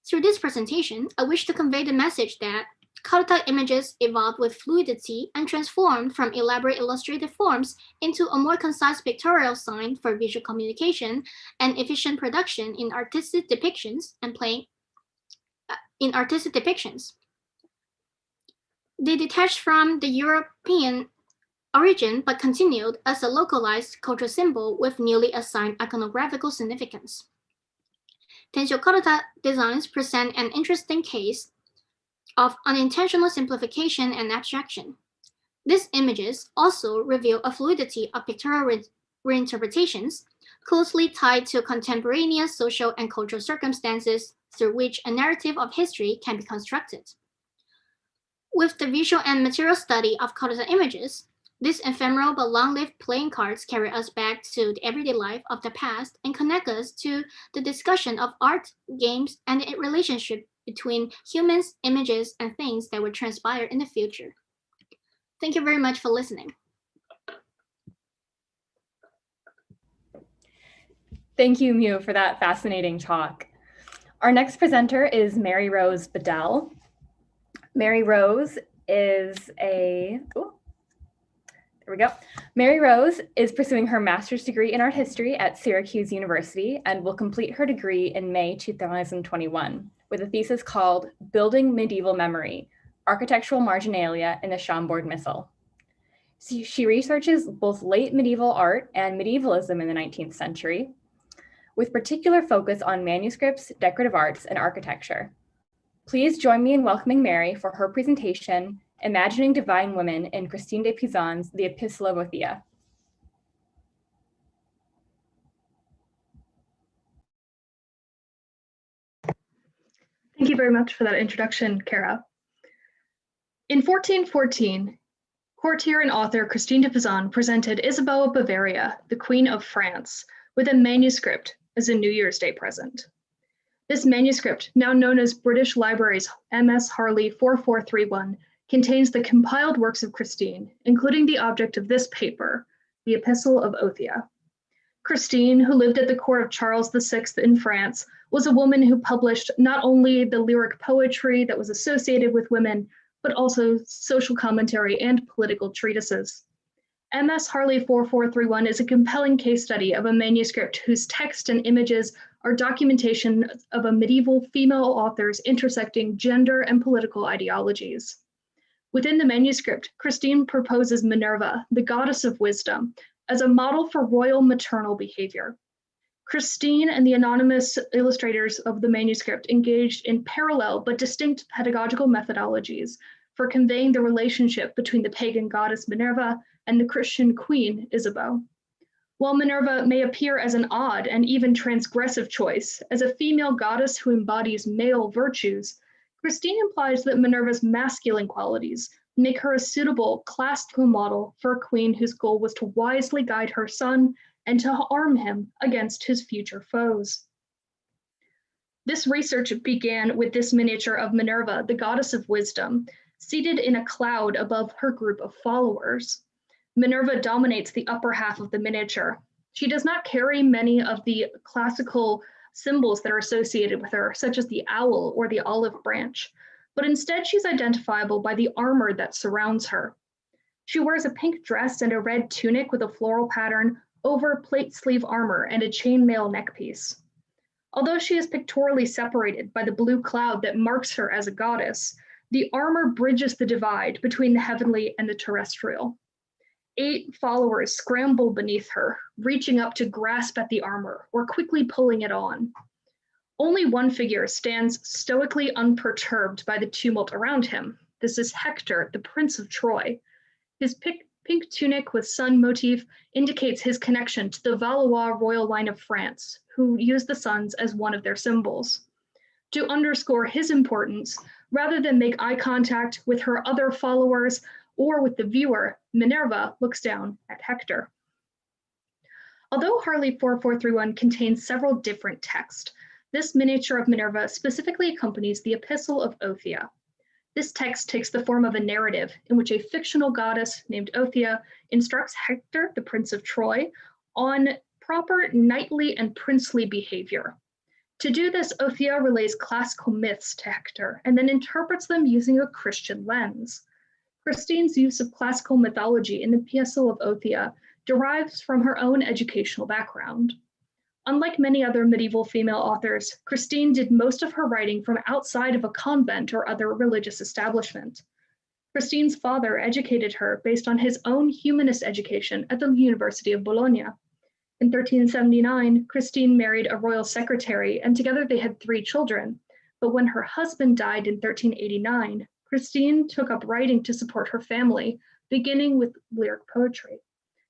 through this presentation, I wish to convey the message that karuta images evolved with fluidity and transformed from elaborate illustrative forms into a more concise pictorial sign for visual communication and efficient production in artistic depictions They detached from the European origin but continued as a localized cultural symbol with newly assigned iconographical significance. Tensho karuta designs present an interesting case of unintentional simplification and abstraction. These images also reveal a fluidity of pictorial reinterpretations closely tied to contemporaneous social and cultural circumstances through which a narrative of history can be constructed. With the visual and material study of karuta images, these ephemeral but long-lived playing cards carry us back to the everyday life of the past and connect us to the discussion of art, games, and the relationship between humans, images, and things that will transpire in the future. Thank you very much for listening. Thank you, Mew, for that fascinating talk. Our next presenter is Mary Rose Bedell. Mary Rose is Mary Rose is pursuing her master's degree in art history at Syracuse University and will complete her degree in May 2021 with a thesis called Building Medieval Memory, Architectural Marginalia in the Chambord Missal. She researches both late medieval art and medievalism in the 19th century, with particular focus on manuscripts, decorative arts, and architecture. Please join me in welcoming Mary for her presentation, Imagining Divine Women in Christine de Pisans, the Epistle of Ophea. Thank you very much for that introduction, Kara. In 1414, courtier and author Christine de Pizan presented Isabel of Bavaria, the Queen of France, with a manuscript as a New Year's Day present. This manuscript, now known as British Library's MS Harley 4431, contains the compiled works of Christine, including the object of this paper, the Epistle of Ophea. Christine, who lived at the court of Charles VI in France, was a woman who published not only the lyric poetry that was associated with women, but also social commentary and political treatises. MS Harley 4431 is a compelling case study of a manuscript whose text and images are documentation of a medieval female authors intersecting gender and political ideologies. Within the manuscript, Christine proposes Minerva, the goddess of wisdom, as a model for royal maternal behavior. Christine and the anonymous illustrators of the manuscript engaged in parallel but distinct pedagogical methodologies for conveying the relationship between the pagan goddess Minerva and the Christian queen Isabeau. While Minerva may appear as an odd and even transgressive choice, as a female goddess who embodies male virtues, Christine implies that Minerva's masculine qualities make her a suitable classical model for a queen whose goal was to wisely guide her son and to arm him against his future foes. This research began with this miniature of Minerva, the goddess of wisdom, seated in a cloud above her group of followers. Minerva dominates the upper half of the miniature. She does not carry many of the classical symbols that are associated with her, such as the owl or the olive branch, but instead she's identifiable by the armor that surrounds her. She wears a pink dress and a red tunic with a floral pattern over plate sleeve armor and a chainmail neckpiece. Although she is pictorially separated by the blue cloud that marks her as a goddess, the armor bridges the divide between the heavenly and the terrestrial. 8 followers scramble beneath her, reaching up to grasp at the armor or quickly pulling it on. Only one figure stands stoically unperturbed by the tumult around him. This is Hector, the Prince of Troy. His pink tunic with sun motif indicates his connection to the Valois royal line of France, who use the suns as one of their symbols. To underscore his importance, rather than make eye contact with her other followers or with the viewer, Minerva looks down at Hector. Although Harley 4431 contains several different texts, this miniature of Minerva specifically accompanies the Epistle of Ophea. This text takes the form of a narrative in which a fictional goddess named Ophea instructs Hector, the Prince of Troy, on proper knightly and princely behavior. To do this, Ophea relays classical myths to Hector and then interprets them using a Christian lens. Christine's use of classical mythology in the Epistle of Ophea derives from her own educational background. Unlike many other medieval female authors, Christine did most of her writing from outside of a convent or other religious establishment. Christine's father educated her based on his own humanist education at the University of Bologna. In 1379, Christine married a royal secretary, and together they had 3 children. But when her husband died in 1389, Christine took up writing to support her family, beginning with lyric poetry.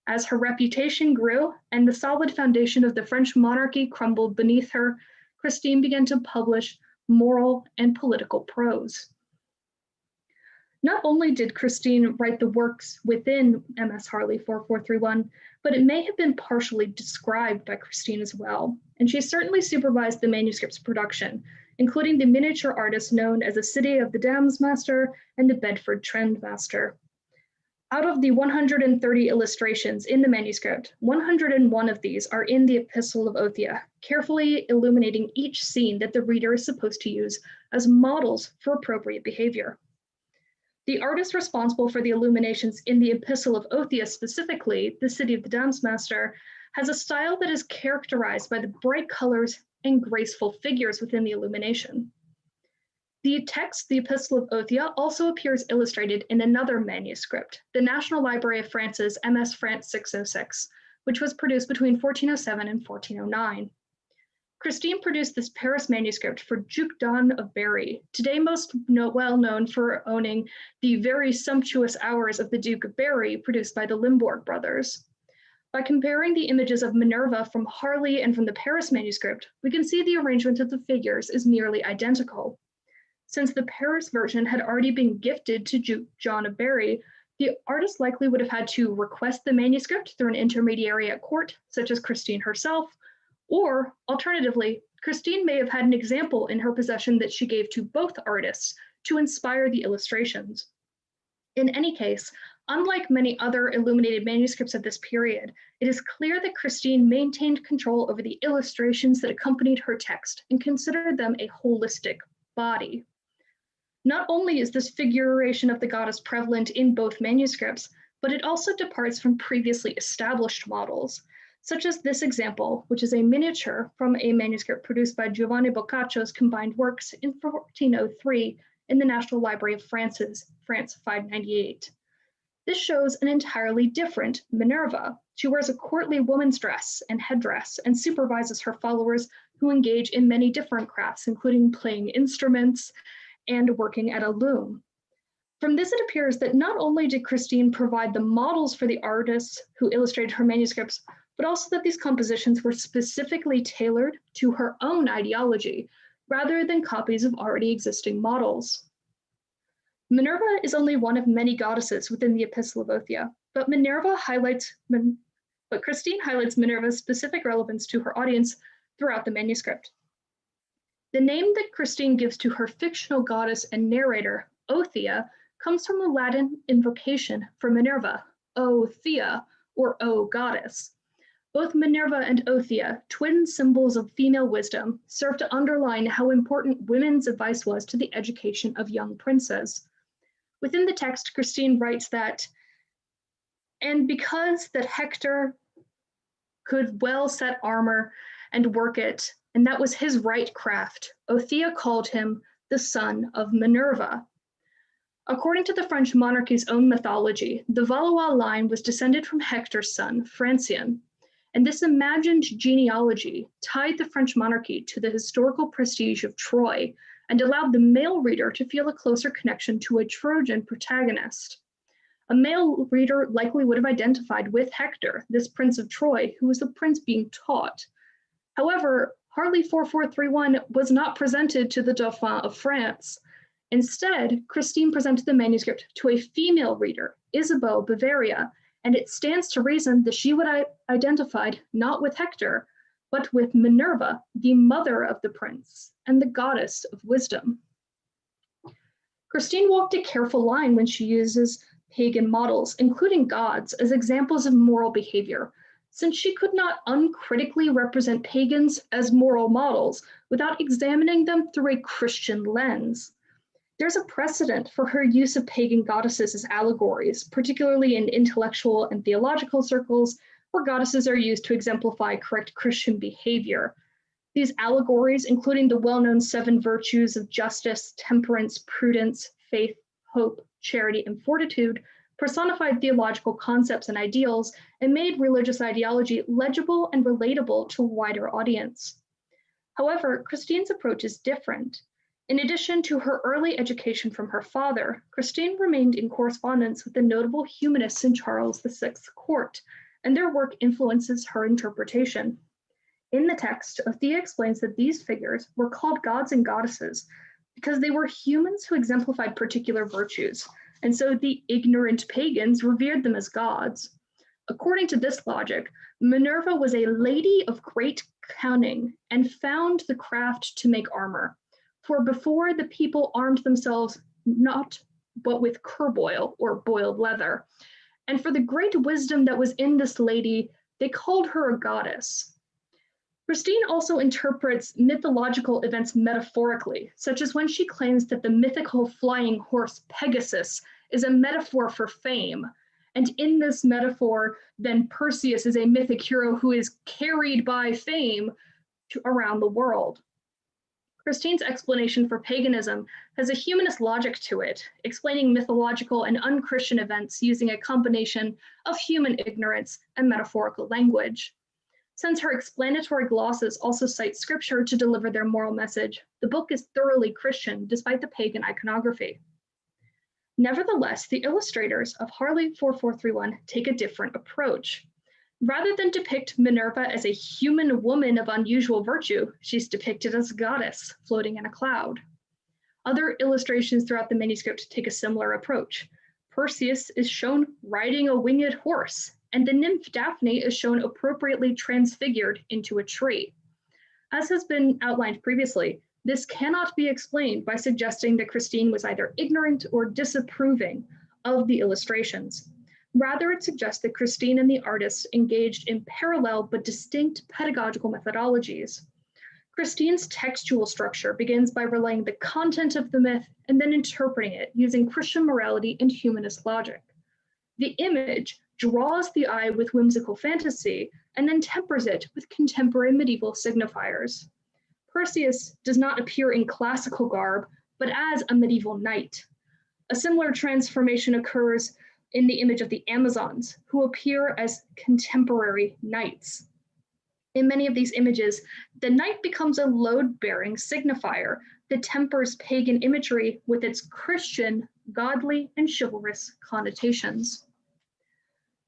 As her reputation grew and the solid foundation of the French monarchy crumbled beneath her, Christine began to publish moral and political prose. Not only did Christine write the works within MS Harley 4431, but it may have been partially described by Christine as well, and she certainly supervised the manuscript's production, including the miniature artists known as the City of the Damsmaster and the Bedford Trendmaster. Out of the 130 illustrations in the manuscript, 101 of these are in the Epistle of Ophea, carefully illuminating each scene that the reader is supposed to use as models for appropriate behavior. The artist responsible for the illuminations in the Epistle of Ophea, specifically the City of the Damsmaster, has a style that is characterized by the bright colors and graceful figures within the illumination. The text, the Epistle of Ophea, also appears illustrated in another manuscript, the National Library of France's MS France 606, which was produced between 1407 and 1409. Christine produced this Paris manuscript for Duke John of Berry, today most well known for owning the very sumptuous Hours of the Duke of Berry produced by the Limbourg brothers. By comparing the images of Minerva from Harley and from the Paris manuscript, we can see the arrangement of the figures is nearly identical. Since the Paris version had already been gifted to Duke John of Berry, the artist likely would have had to request the manuscript through an intermediary at court, such as Christine herself, or alternatively, Christine may have had an example in her possession that she gave to both artists to inspire the illustrations. In any case, unlike many other illuminated manuscripts of this period, it is clear that Christine maintained control over the illustrations that accompanied her text and considered them a holistic body. Not only is this figuration of the goddess prevalent in both manuscripts, but it also departs from previously established models, such as this example, which is a miniature from a manuscript produced by Giovanni Boccaccio's combined works in 1403 in the National Library of France 598. This shows an entirely different Minerva. She wears a courtly woman's dress and headdress and supervises her followers who engage in many different crafts, including playing instruments and working at a loom. From this, it appears that not only did Christine provide the models for the artists who illustrated her manuscripts, but also that these compositions were specifically tailored to her own ideology, rather than copies of already existing models. Minerva is only one of many goddesses within the Epistle of Ophea, but Christine highlights Minerva's specific relevance to her audience throughout the manuscript. The name that Christine gives to her fictional goddess and narrator, Ophea, comes from the Latin invocation for Minerva, O Thea, or O Goddess. Both Minerva and Ophea, twin symbols of female wisdom, serve to underline how important women's advice was to the education of young princes. Within the text, Christine writes that, and because that Hector could well set armor and work it, and that was his right craft, Ophea called him the son of Minerva. According to the French monarchy's own mythology, the Valois line was descended from Hector's son, Francian, and this imagined genealogy tied the French monarchy to the historical prestige of Troy and allowed the male reader to feel a closer connection to a Trojan protagonist. A male reader likely would have identified with Hector, this prince of Troy, who was the prince being taught. However, Harley 4431 was not presented to the Dauphin of France. Instead, Christine presented the manuscript to a female reader, Isabeau of Bavaria, and it stands to reason that she would identified not with Hector, but with Minerva, the mother of the prince and the goddess of wisdom. Christine walked a careful line when she uses pagan models, including gods, as examples of moral behavior, since she could not uncritically represent pagans as moral models without examining them through a Christian lens. There's a precedent for her use of pagan goddesses as allegories, particularly in intellectual and theological circles, where goddesses are used to exemplify correct Christian behavior. These allegories, including the well-known 7 virtues of justice, temperance, prudence, faith, hope, charity, and fortitude, personified theological concepts and ideals and made religious ideology legible and relatable to a wider audience. However, Christine's approach is different. In addition to her early education from her father, Christine remained in correspondence with the notable humanists in Charles VI's court, and their work influences her interpretation. In the text, Ophea explains that these figures were called gods and goddesses because they were humans who exemplified particular virtues, and so the ignorant pagans revered them as gods. According to this logic, Minerva was a lady of great cunning and found the craft to make armor. For before the people armed themselves not but with curboil or boiled leather. And for the great wisdom that was in this lady, they called her a goddess. Christine also interprets mythological events metaphorically, such as when she claims that the mythical flying horse Pegasus is a metaphor for fame. And in this metaphor, then Perseus is a mythic hero who is carried by fame around the world. Christine's explanation for paganism has a humanist logic to it, explaining mythological and unchristian events using a combination of human ignorance and metaphorical language. Since her explanatory glosses also cite scripture to deliver their moral message, the book is thoroughly Christian despite the pagan iconography. Nevertheless, the illustrators of Harley 4431 take a different approach. Rather than depict Minerva as a human woman of unusual virtue, she's depicted as a goddess floating in a cloud. Other illustrations throughout the manuscript take a similar approach. Perseus is shown riding a winged horse, and the nymph Daphne is shown appropriately transfigured into a tree. As has been outlined previously, this cannot be explained by suggesting that Christine was either ignorant or disapproving of the illustrations. Rather, it suggests that Christine and the artists engaged in parallel but distinct pedagogical methodologies. Christine's textual structure begins by relaying the content of the myth and then interpreting it using Christian morality and humanist logic. The image draws the eye with whimsical fantasy and then tempers it with contemporary medieval signifiers. Perseus does not appear in classical garb, but as a medieval knight. A similar transformation occurs in the image of the Amazons, who appear as contemporary knights. In many of these images, the knight becomes a load-bearing signifier that tempers pagan imagery with its Christian, godly, and chivalrous connotations.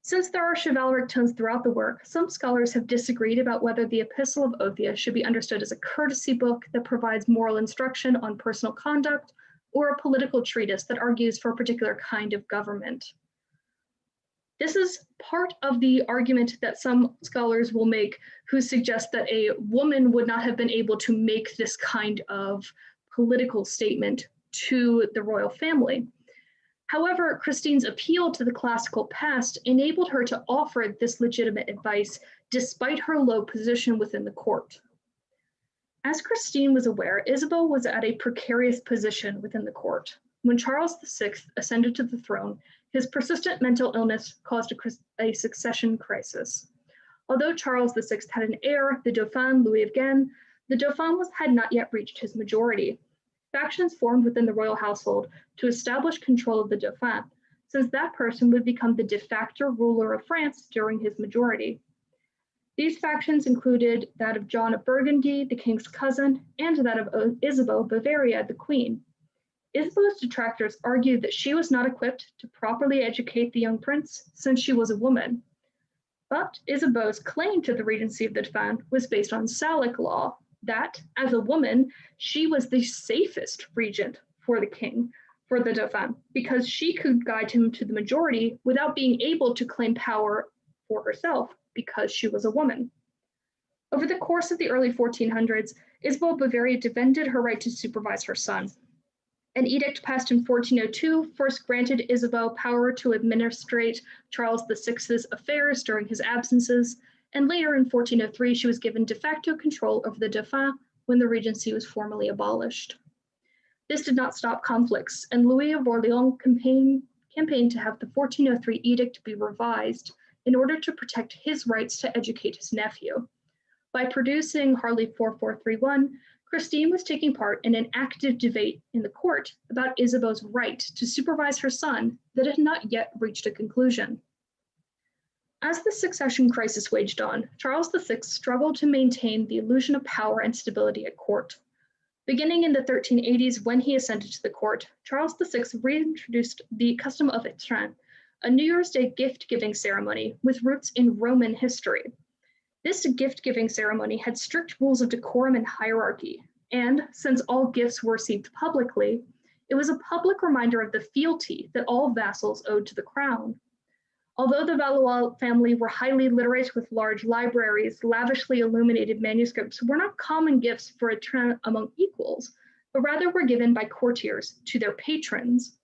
Since there are chivalric tones throughout the work, some scholars have disagreed about whether the Epistle of Ophea should be understood as a courtesy book that provides moral instruction on personal conduct, or a political treatise that argues for a particular kind of government. This is part of the argument that some scholars will make who suggest that a woman would not have been able to make this kind of political statement to the royal family. However, Christine's appeal to the classical past enabled her to offer this legitimate advice despite her low position within the court. As Christine was aware, Isabeau was at a precarious position within the court. When Charles VI ascended to the throne, his persistent mental illness caused a succession crisis. Although Charles VI had an heir, the Dauphin Louis Again, the Dauphin had not yet reached his majority. Factions formed within the royal household to establish control of the Dauphin, since that person would become the de facto ruler of France during his majority. These factions included that of John of Burgundy, the king's cousin, and that of Isabeau of Bavaria, the queen. Isabeau's detractors argued that she was not equipped to properly educate the young prince since she was a woman. But Isabeau's claim to the regency of the Dauphin was based on Salic law, that, as a woman, she was the safest regent for the king, for the Dauphin, because she could guide him to the majority without being able to claim power for herself because she was a woman. Over the course of the early 1400s, Isabeau of Bavaria defended her right to supervise her son. An edict passed in 1402 first granted Isabeau power to administrate Charles VI's affairs during his absences, and later in 1403 she was given de facto control over the Dauphin when the regency was formally abolished. This did not stop conflicts, and Louis of Orleans campaigned to have the 1403 edict be revised in order to protect his rights to educate his nephew. By producing Harley 4431, Christine was taking part in an active debate in the court about Isabeau's right to supervise her son that had not yet reached a conclusion. As the succession crisis waged on, Charles VI struggled to maintain the illusion of power and stability at court. Beginning in the 1380s, when he ascended to the court, Charles VI reintroduced the custom of étrennes, a New Year's Day gift-giving ceremony with roots in Roman history. This gift-giving ceremony had strict rules of decorum and hierarchy, and since all gifts were received publicly, it was a public reminder of the fealty that all vassals owed to the crown. Although the Valois family were highly literate with large libraries, lavishly illuminated manuscripts were not common gifts for étrennes among equals, but rather were given by courtiers to their patrons.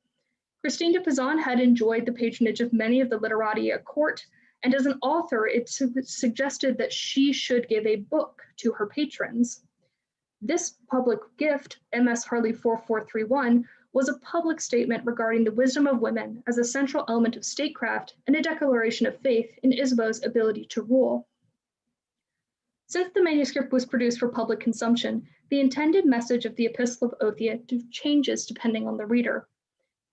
Christine de Pizan had enjoyed the patronage of many of the literati at court, and as an author, it suggested that she should give a book to her patrons. This public gift, MS Harley 4431, was a public statement regarding the wisdom of women as a central element of statecraft and a declaration of faith in Isabeau's ability to rule. Since the manuscript was produced for public consumption, the intended message of the Epistle of Ophea changes depending on the reader.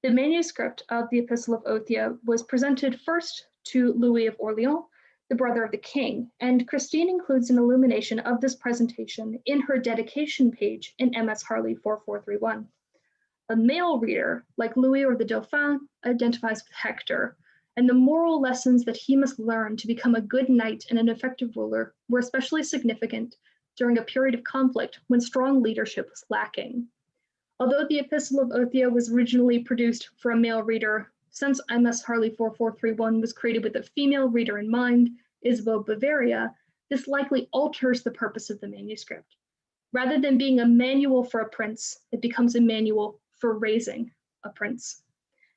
The manuscript of the Epistle of Ophea was presented first to Louis of Orleans, the brother of the king, and Christine includes an illumination of this presentation in her dedication page in MS Harley 4431. A male reader, like Louis or the Dauphin, identifies with Hector, and the moral lessons that he must learn to become a good knight and an effective ruler were especially significant during a period of conflict when strong leadership was lacking. Although the Epistle of Ophea was originally produced for a male reader, since MS Harley 4431 was created with a female reader in mind, Isabeau Bavaria, this likely alters the purpose of the manuscript. Rather than being a manual for a prince, it becomes a manual for raising a prince.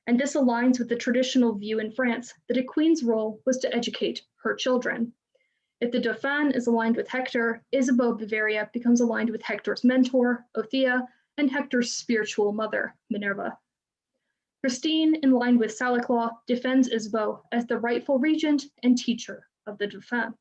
And this aligns with the traditional view in France that a queen's role was to educate her children. If the Dauphin is aligned with Hector, Isabeau Bavaria becomes aligned with Hector's mentor, Ophea, and Hector's spiritual mother, Minerva. Christine, in line with Salaclaw, defends Isabeau as the rightful regent and teacher of the Dauphin.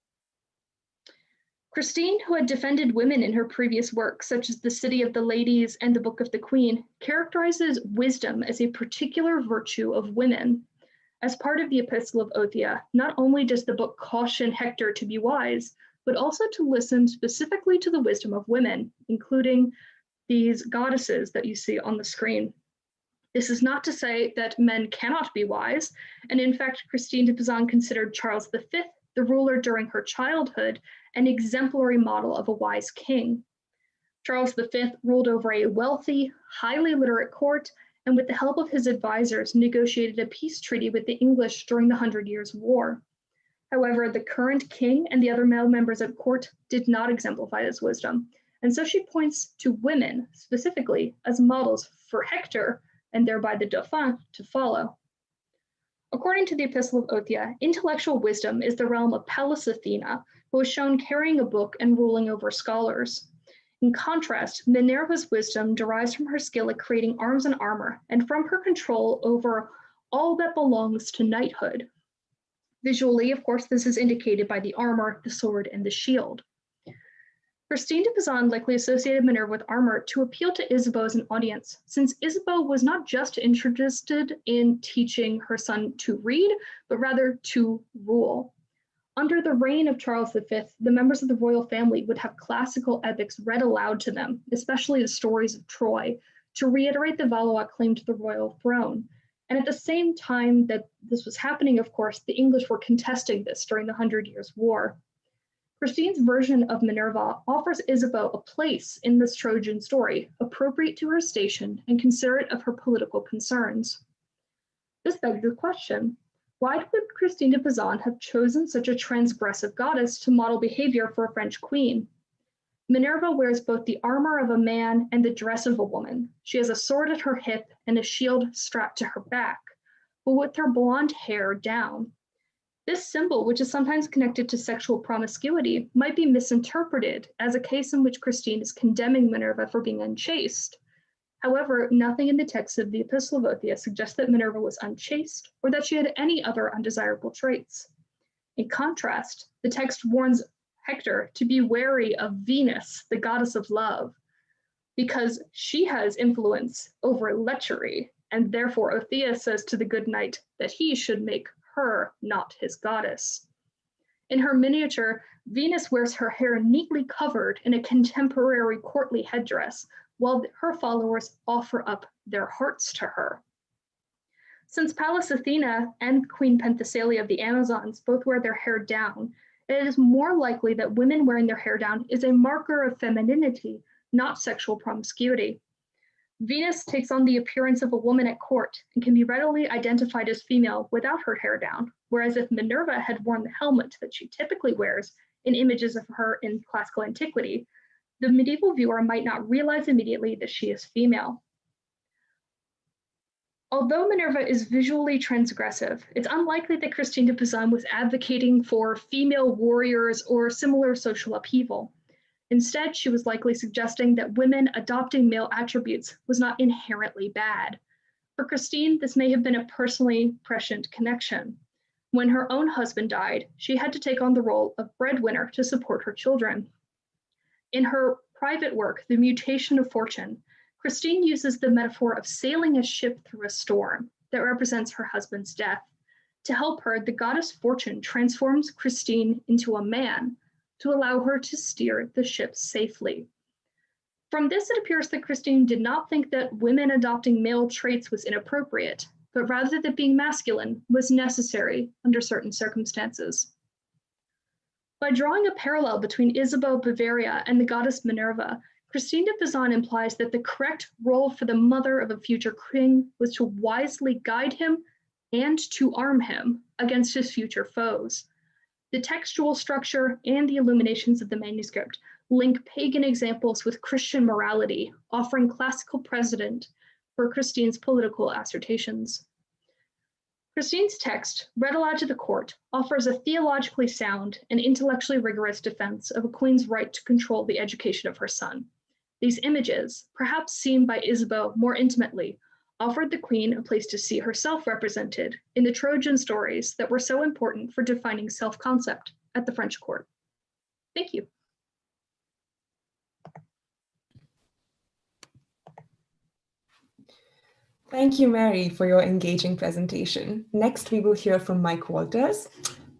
Christine, who had defended women in her previous work, such as The City of the Ladies and The Book of the Queen, characterizes wisdom as a particular virtue of women. As part of the Epistle of Ophea, not only does the book caution Hector to be wise, but also to listen specifically to the wisdom of women, including these goddesses that you see on the screen. This is not to say that men cannot be wise, and in fact, Christine de Pizan considered Charles V, the ruler during her childhood, an exemplary model of a wise king. Charles V ruled over a wealthy, highly literate court, and with the help of his advisors, negotiated a peace treaty with the English during the 100 Years' War. However, the current king and the other male members of court did not exemplify this wisdom, and so she points to women specifically as models for Hector, and thereby the Dauphin, to follow. According to the Epistle of Ophea, intellectual wisdom is the realm of Pallas Athena, who is shown carrying a book and ruling over scholars. In contrast, Minerva's wisdom derives from her skill at creating arms and armor, and from her control over all that belongs to knighthood. Visually, of course, this is indicated by the armor, the sword, and the shield. Christine de Pizan likely associated Minerva with armor to appeal to Isabeau as an audience, since Isabeau was not just interested in teaching her son to read, but rather to rule. Under the reign of Charles V, the members of the royal family would have classical epics read aloud to them, especially the stories of Troy, to reiterate the Valois claim to the royal throne. And at the same time that this was happening, of course, the English were contesting this during the 100 Years' War. Christine's version of Minerva offers Isabeau a place in this Trojan story, appropriate to her station and considerate of her political concerns. This begs the question, why would Christine de Pizan have chosen such a transgressive goddess to model behavior for a French queen? Minerva wears both the armor of a man and the dress of a woman. She has a sword at her hip and a shield strapped to her back, but with her blonde hair down. This symbol, which is sometimes connected to sexual promiscuity, might be misinterpreted as a case in which Christine is condemning Minerva for being unchaste. However, nothing in the text of the Epistle of Ophea suggests that Minerva was unchaste or that she had any other undesirable traits. In contrast, the text warns Hector to be wary of Venus, the goddess of love, because she has influence over lechery, and therefore Ophea says to the good knight that he should make her not his goddess. In her miniature, Venus wears her hair neatly covered in a contemporary courtly headdress, while her followers offer up their hearts to her. Since Pallas Athena and Queen Penthesilea of the Amazons both wear their hair down, it is more likely that women wearing their hair down is a marker of femininity, not sexual promiscuity. Venus takes on the appearance of a woman at court and can be readily identified as female without her hair down, whereas if Minerva had worn the helmet that she typically wears in images of her in classical antiquity, the medieval viewer might not realize immediately that she is female. Although Minerva is visually transgressive, it's unlikely that Christine de Pizan was advocating for female warriors or similar social upheaval. Instead, she was likely suggesting that women adopting male attributes was not inherently bad. For Christine, this may have been a personally prescient connection. When her own husband died, she had to take on the role of breadwinner to support her children. In her private work, The Mutation of Fortune, Christine uses the metaphor of sailing a ship through a storm that represents her husband's death. To help her, the goddess Fortune transforms Christine into a man to allow her to steer the ship safely. From this, it appears that Christine did not think that women adopting male traits was inappropriate, but rather that being masculine was necessary under certain circumstances. By drawing a parallel between Isabeau of Bavaria and the goddess Minerva, Christine de Pizan implies that the correct role for the mother of a future king was to wisely guide him and to arm him against his future foes. The textual structure and the illuminations of the manuscript link pagan examples with Christian morality, offering classical precedent for Christine's political assertions. Christine's text, read aloud to the court, offers a theologically sound and intellectually rigorous defense of a queen's right to control the education of her son. These images, perhaps seen by Isabeau more intimately, offered the queen a place to see herself represented in the Trojan stories that were so important for defining self-concept at the French court. Thank you. Thank you, Mary, for your engaging presentation. Next, we will hear from Mike Walters.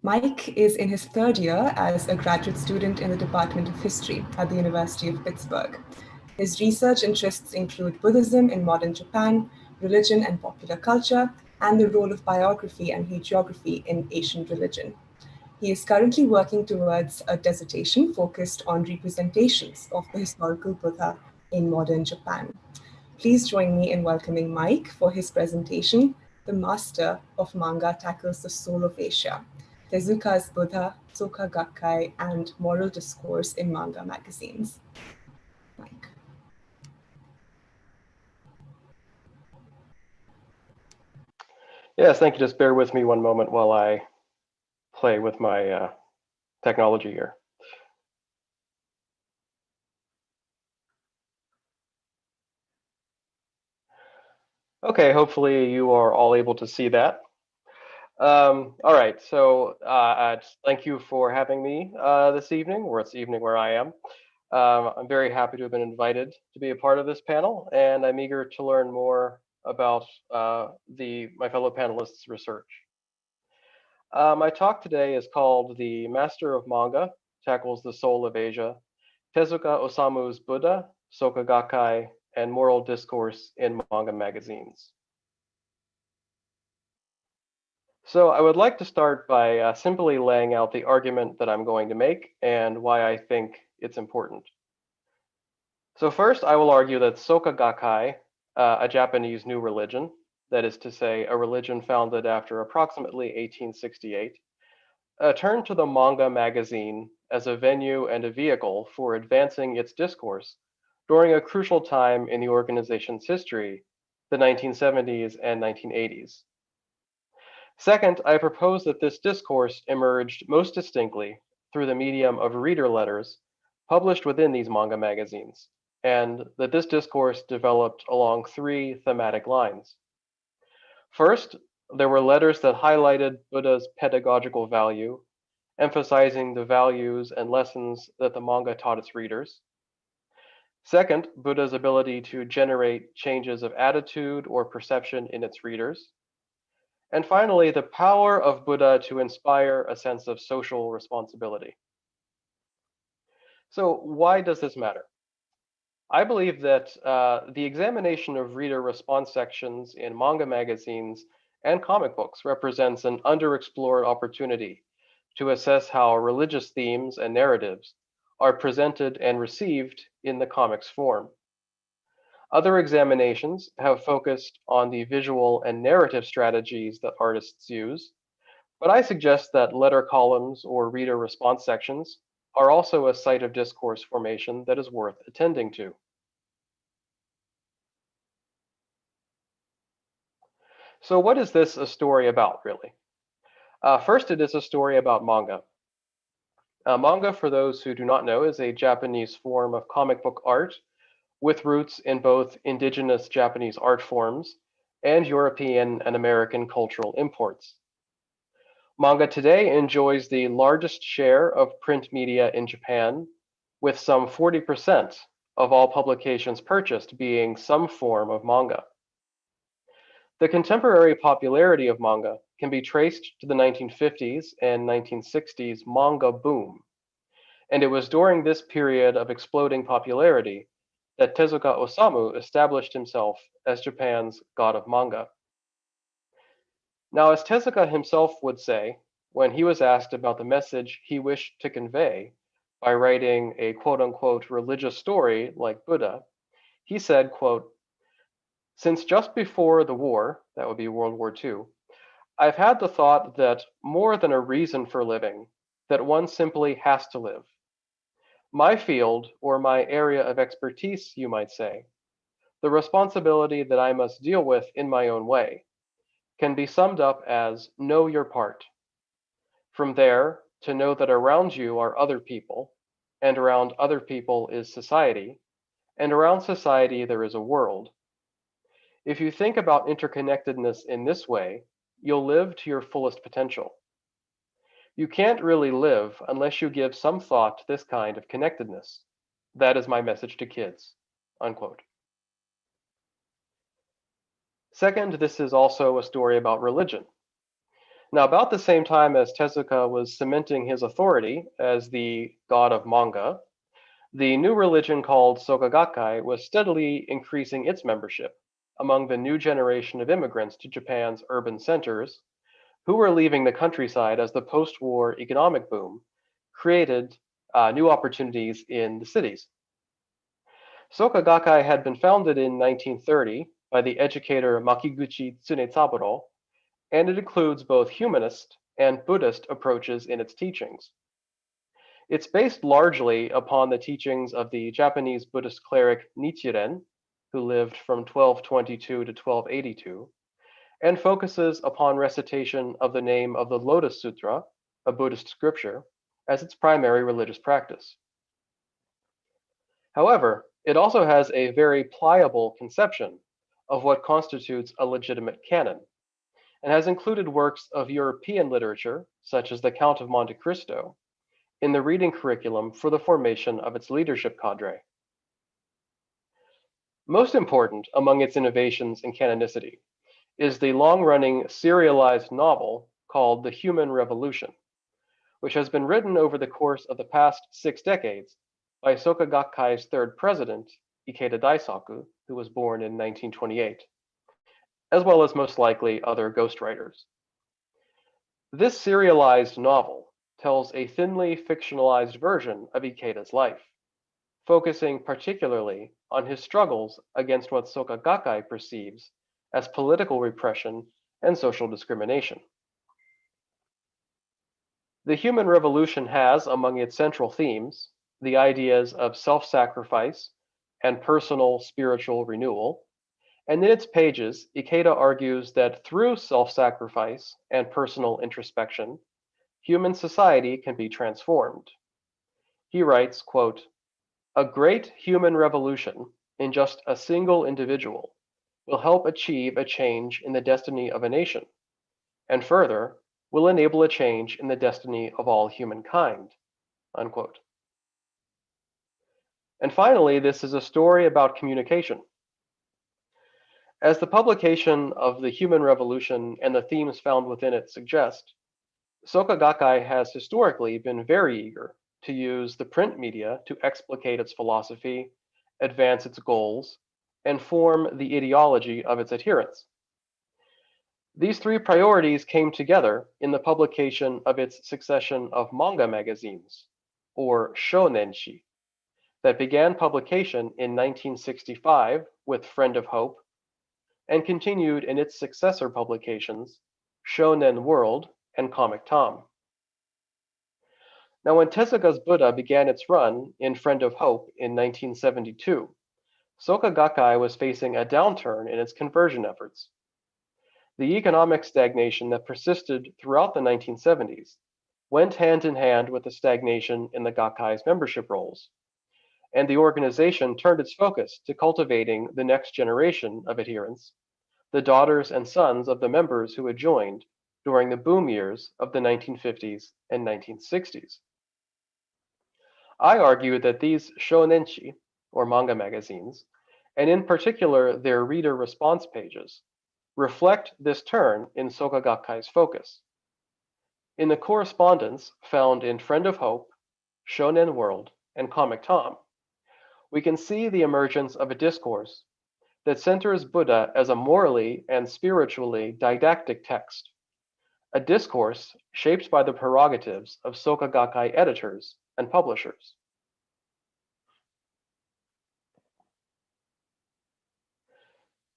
Mike is in his third year as a graduate student in the Department of History at the University of Pittsburgh. His research interests include Buddhism in modern Japan, religion and popular culture, and the role of biography and hagiography in Asian religion. He is currently working towards a dissertation focused on representations of the historical Buddha in modern Japan. Please join me in welcoming Mike for his presentation, The Master of Manga Tackles the Soul of Asia, Tezuka's Buddha, Soka Gakkai, and Moral Discourse in Manga Magazines. Mike. Yes, thank you. Just bear with me one moment while I play with my technology here. Okay, hopefully you are all able to see that. All right, so thank you for having me this evening, or it's evening where I am. I'm very happy to have been invited to be a part of this panel, and I'm eager to learn more about my fellow panelists' research. My talk today is called The Master of Manga Tackles the Soul of Asia, Tezuka Osamu's Buddha, Soka Gakkai, and Moral Discourse in Manga Magazines. So I would like to start by simply laying out the argument that I'm going to make and why I think it's important. So first, I will argue that Soka Gakkai, a Japanese new religion, that is to say, a religion founded after approximately 1868, turned to the manga magazine as a venue and a vehicle for advancing its discourse during a crucial time in the organization's history, the 1970s and 1980s. Second, I propose that this discourse emerged most distinctly through the medium of reader letters published within these manga magazines, and that this discourse developed along three thematic lines. First, there were letters that highlighted Buddha's pedagogical value, emphasizing the values and lessons that the manga taught its readers. Second, Buddha's ability to generate changes of attitude or perception in its readers. And finally, the power of Buddha to inspire a sense of social responsibility. So why does this matter? I believe that the examination of reader response sections in manga magazines and comic books represents an underexplored opportunity to assess how religious themes and narratives are presented and received in the comics form. Other examinations have focused on the visual and narrative strategies that artists use, but I suggest that letter columns or reader response sections are also a site of discourse formation that is worth attending to. So what is this a story about, really? First, it is a story about manga. Manga, for those who do not know, is a Japanese form of comic book art with roots in both indigenous Japanese art forms and European and American cultural imports. Manga today enjoys the largest share of print media in Japan, with some 40% of all publications purchased being some form of manga. The contemporary popularity of manga can be traced to the 1950s and 1960s manga boom, and it was during this period of exploding popularity that Tezuka Osamu established himself as Japan's god of manga. Now, as Tezuka himself would say, when he was asked about the message he wished to convey by writing a quote-unquote religious story like Buddha, he said, quote, "Since just before the war," that would be World War II, "I've had the thought that more than a reason for living, that one simply has to live. My field, or my area of expertise, you might say, the responsibility that I must deal with in my own way, can be summed up as know your part. From there, to know that around you are other people, and around other people is society, and around society there is a world. If you think about interconnectedness in this way, you'll live to your fullest potential. You can't really live unless you give some thought to this kind of connectedness. That is my message to kids." Unquote. Second, this is also a story about religion. Now, about the same time as Tezuka was cementing his authority as the god of manga, the new religion called Soka Gakkai was steadily increasing its membership among the new generation of immigrants to Japan's urban centers, who were leaving the countryside as the post-war economic boom created new opportunities in the cities. Soka Gakkai had been founded in 1930 by the educator Makiguchi Tsunetaburo, and it includes both humanist and Buddhist approaches in its teachings. It's based largely upon the teachings of the Japanese Buddhist cleric Nichiren, who lived from 1222 to 1282, and focuses upon recitation of the name of the Lotus Sutra, a Buddhist scripture, as its primary religious practice. However, it also has a very pliable conception of what constitutes a legitimate canon, and has included works of European literature, such as the Count of Monte Cristo, in the reading curriculum for the formation of its leadership cadre. Most important among its innovations in canonicity is the long-running serialized novel called The Human Revolution, which has been written over the course of the past 6 decades by Soka Gakkai's third president, Ikeda Daisaku, who was born in 1928, as well as most likely other ghostwriters. This serialized novel tells a thinly fictionalized version of Ikeda's life, focusing particularly on his struggles against what Soka Gakkai perceives as political repression and social discrimination. The Human Revolution has, among its central themes, the ideas of self-sacrifice and personal spiritual renewal, and in its pages, Ikeda argues that through self-sacrifice and personal introspection, human society can be transformed. He writes, quote, "A great human revolution in just a single individual will help achieve a change in the destiny of a nation, and further, will enable a change in the destiny of all humankind." Unquote. And finally, this is a story about communication. As the publication of The Human Revolution and the themes found within it suggest, Soka Gakkai has historically been very eager to use the print media to explicate its philosophy, advance its goals, and form the ideology of its adherents. These 3 priorities came together in the publication of its succession of manga magazines, or shonenshi, that began publication in 1965 with Friend of Hope, and continued in its successor publications, Shonen World and Comic Tom. Now, when Tezuka's Buddha began its run in Friend of Hope in 1972, Soka Gakkai was facing a downturn in its conversion efforts. The economic stagnation that persisted throughout the 1970s went hand in hand with the stagnation in the Gakkai's membership rolls, and the organization turned its focus to cultivating the next generation of adherents, the daughters and sons of the members who had joined, during the boom years of the 1950s and 1960s. I argue that these shonenchi, or manga magazines, and in particular their reader response pages, reflect this turn in Soka Gakkai's focus. In the correspondence found in Friend of Hope, Shonen World, and Comic Tom, we can see the emergence of a discourse that centers Buddha as a morally and spiritually didactic text, a discourse shaped by the prerogatives of Soka Gakkai editors and publishers.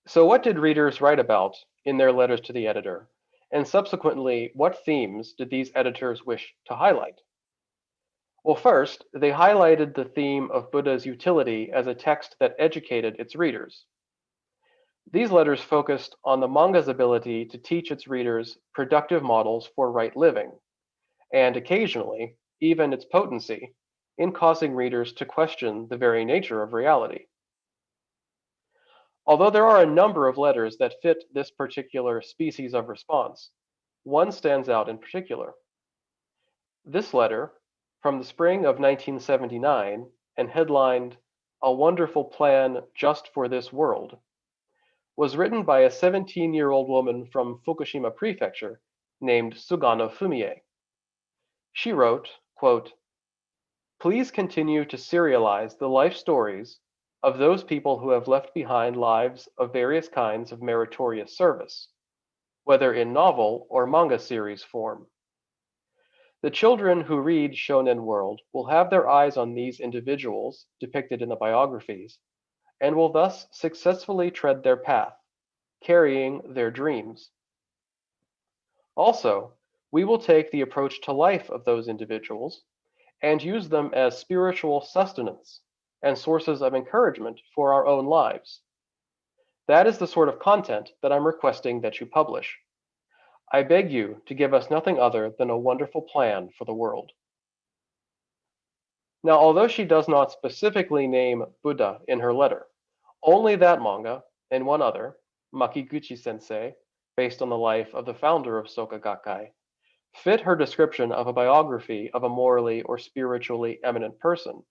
So what did readers write about in their letters to the editor? And subsequently, what themes did these editors wish to highlight? Well, first, they highlighted the theme of Buddha's utility as a text that educated its readers. These letters focused on the manga's ability to teach its readers productive models for right living, and occasionally, even its potency in causing readers to question the very nature of reality. Although there are a number of letters that fit this particular species of response, one stands out in particular. This letter, from the spring of 1979 and headlined, "A Wonderful Plan Just for This World," was written by a 17-year-old woman from Fukushima Prefecture named Sugano Fumie. She wrote, quote, "Please continue to serialize the life stories of those people who have left behind lives of various kinds of meritorious service, whether in novel or manga series form. The children who read Shonen World will have their eyes on these individuals depicted in the biographies, and will thus successfully tread their path, carrying their dreams. Also, we will take the approach to life of those individuals and use them as spiritual sustenance and sources of encouragement for our own lives. That is the sort of content that I'm requesting that you publish. I beg you to give us nothing other than a wonderful plan for the world." Now, although she does not specifically name Buddha in her letter, only that manga and one other, Makiguchi Sensei, based on the life of the founder of Soka Gakkai, fit her description of a biography of a morally or spiritually eminent person.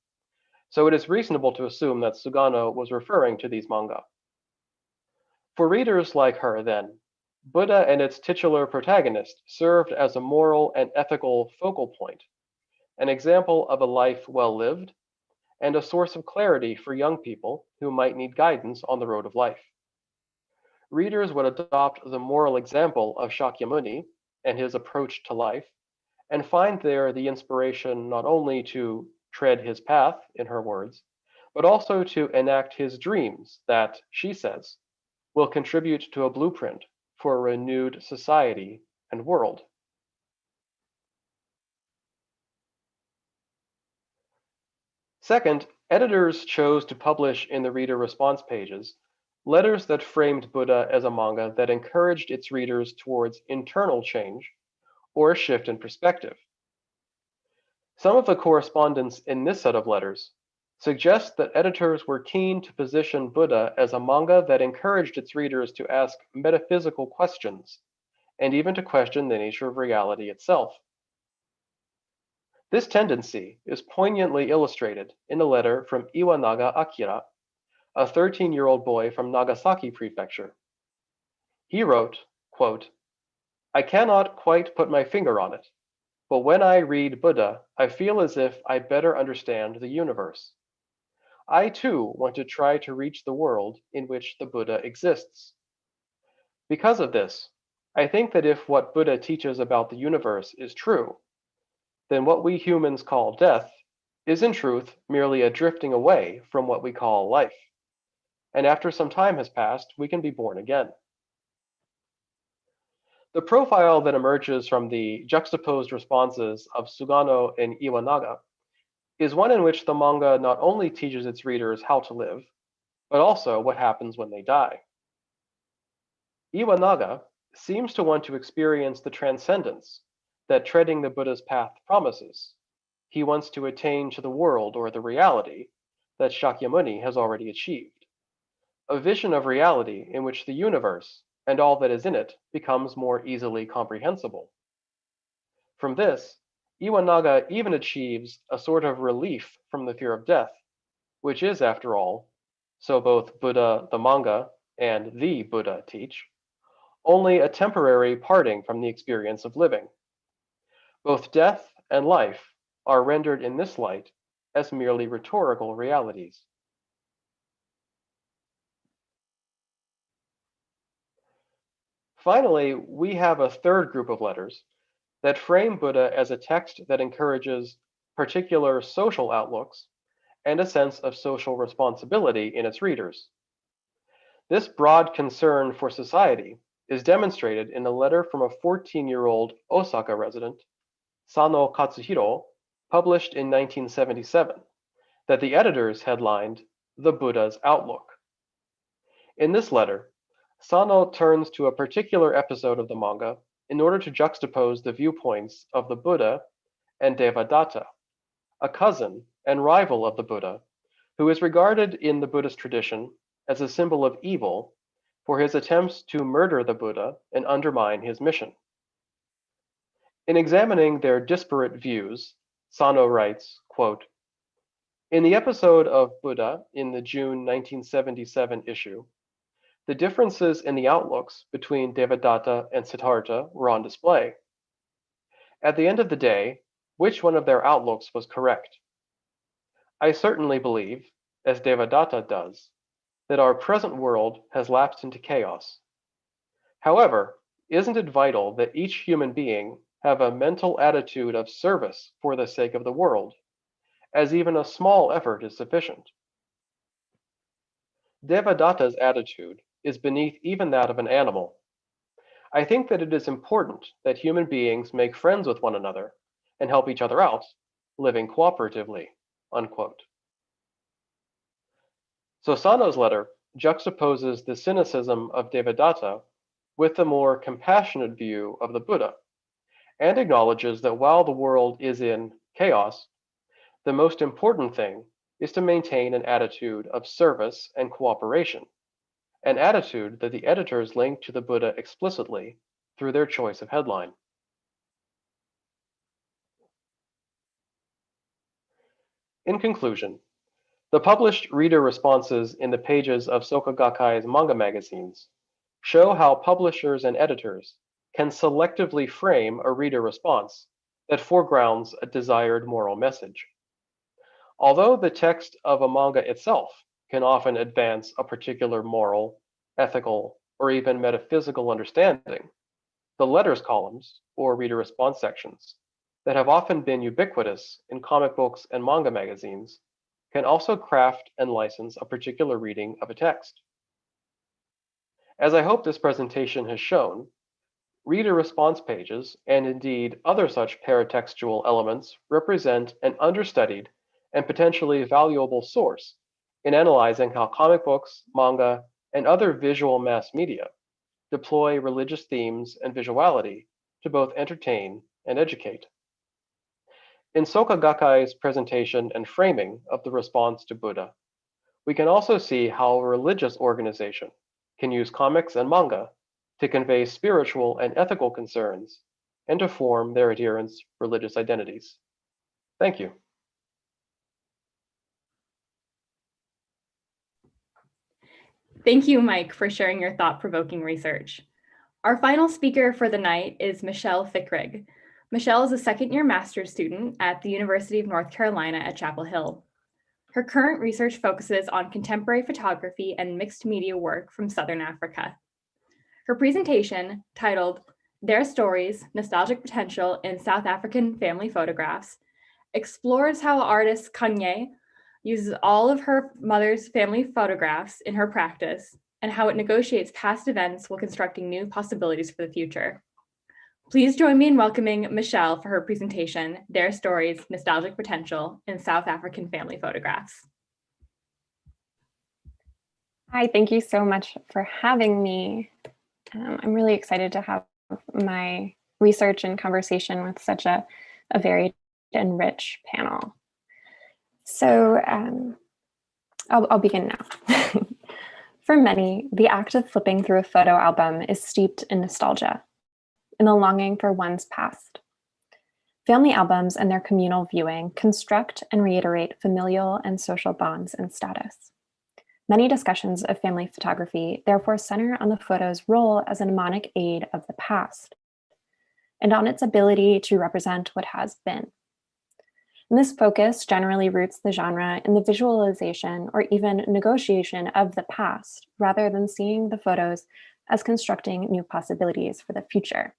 So it is reasonable to assume that Sugano was referring to these manga. For readers like her, then, Buddha and its titular protagonist served as a moral and ethical focal point, an example of a life well lived, and a source of clarity for young people who might need guidance on the road of life. Readers would adopt the moral example of Shakyamuni and his approach to life, and find there the inspiration not only to tread his path, in her words, but also to enact his dreams that, she says, will contribute to a blueprint for a renewed society and world. Second, editors chose to publish in the reader response pages letters that framed Buddha as a manga that encouraged its readers towards internal change or a shift in perspective. Some of the correspondence in this set of letters suggests that editors were keen to position Buddha as a manga that encouraged its readers to ask metaphysical questions, and even to question the nature of reality itself. This tendency is poignantly illustrated in a letter from Iwanaga Akira, a 13-year-old boy from Nagasaki Prefecture. He wrote, quote, "I cannot quite put my finger on it, but when I read Buddha, I feel as if I better understand the universe. I too want to try to reach the world in which the Buddha exists. Because of this, I think that if what Buddha teaches about the universe is true, then what we humans call death is in truth merely a drifting away from what we call life. And after some time has passed, we can be born again." The profile that emerges from the juxtaposed responses of Sugano and Iwanaga is one in which the manga not only teaches its readers how to live, but also what happens when they die. Iwanaga seems to want to experience the transcendence that treading the Buddha's path promises. He wants to attain to the world or the reality that Shakyamuni has already achieved, a vision of reality in which the universe and all that is in it becomes more easily comprehensible. From this, Iwanaga even achieves a sort of relief from the fear of death, which is, after all, so both Buddha the manga and the Buddha teach, only a temporary parting from the experience of living. Both death and life are rendered in this light as merely rhetorical realities. Finally, we have a third group of letters that frame Buddha as a text that encourages particular social outlooks and a sense of social responsibility in its readers. This broad concern for society is demonstrated in a letter from a 14-year-old Osaka resident, Sano Katsuhiro, published in 1977, that the editors headlined "The Buddha's Outlook." In this letter, Sano turns to a particular episode of the manga in order to juxtapose the viewpoints of the Buddha and Devadatta, a cousin and rival of the Buddha, who is regarded in the Buddhist tradition as a symbol of evil for his attempts to murder the Buddha and undermine his mission. In examining their disparate views, Sano writes, quote, "In the episode of Buddha in the June 1977 issue, the differences in the outlooks between Devadatta and Siddhartha were on display. At the end of the day, which one of their outlooks was correct? I certainly believe, as Devadatta does, that our present world has lapsed into chaos. However, isn't it vital that each human being have a mental attitude of service for the sake of the world, as even a small effort is sufficient? Devadatta's attitude is beneath even that of an animal. I think that it is important that human beings make friends with one another and help each other out, living cooperatively," unquote. So Sano's letter juxtaposes the cynicism of Devadatta with the more compassionate view of the Buddha, and acknowledges that while the world is in chaos, the most important thing is to maintain an attitude of service and cooperation, an attitude that the editors link to the Buddha explicitly through their choice of headline. In conclusion, the published reader responses in the pages of Soka Gakkai's manga magazines show how publishers and editors can selectively frame a reader response that foregrounds a desired moral message. Although the text of a manga itself can often advance a particular moral, ethical, or even metaphysical understanding, the letters columns, or reader response sections, that have often been ubiquitous in comic books and manga magazines can also craft and license a particular reading of a text. As I hope this presentation has shown, reader response pages, and indeed other such paratextual elements, represent an understudied and potentially valuable source in analyzing how comic books, manga, and other visual mass media deploy religious themes and visuality to both entertain and educate. In Soka Gakkai's presentation and framing of the response to Buddha, we can also see how a religious organization can use comics and manga to convey spiritual and ethical concerns and to form their adherents' religious identities. Thank you. Thank you, Mike, for sharing your thought-provoking research. Our final speaker for the night is Michelle Thickrig. Michelle is a second-year master's student at the University of North Carolina at Chapel Hill. Her current research focuses on contemporary photography and mixed media work from Southern Africa. Her presentation, titled "Their Stories, Nostalgic Potential in South African Family Photographs," explores how artist Kanye uses all of her mother's family photographs in her practice and how it negotiates past events while constructing new possibilities for the future. Please join me in welcoming Michelle for her presentation, "Their Stories, Nostalgic Potential in South African Family Photographs." Hi, thank you so much for having me. I'm really excited to have my research and conversation with such a varied and rich panel. So I'll begin now. For many, the act of flipping through a photo album is steeped in nostalgia, in the longing for one's past. Family albums and their communal viewing construct and reiterate familial and social bonds and status. Many discussions of family photography therefore center on the photo's role as a mnemonic aid of the past, and on its ability to represent what has been. And this focus generally roots the genre in the visualization or even negotiation of the past, rather than seeing the photos as constructing new possibilities for the future.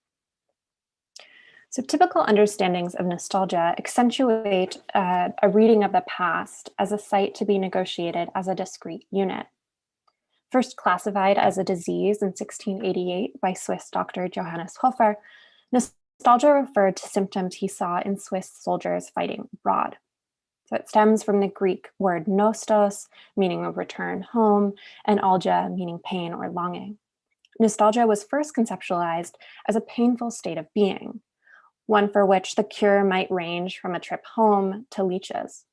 So typical understandings of nostalgia accentuate a reading of the past as a site to be negotiated as a discrete unit. First classified as a disease in 1688 by Swiss doctor Johannes Hofer, nostalgia referred to symptoms he saw in Swiss soldiers fighting abroad. So it stems from the Greek word nostos, meaning a return home, and algia, meaning pain or longing. Nostalgia was first conceptualized as a painful state of being, one for which the cure might range from a trip home to leeches.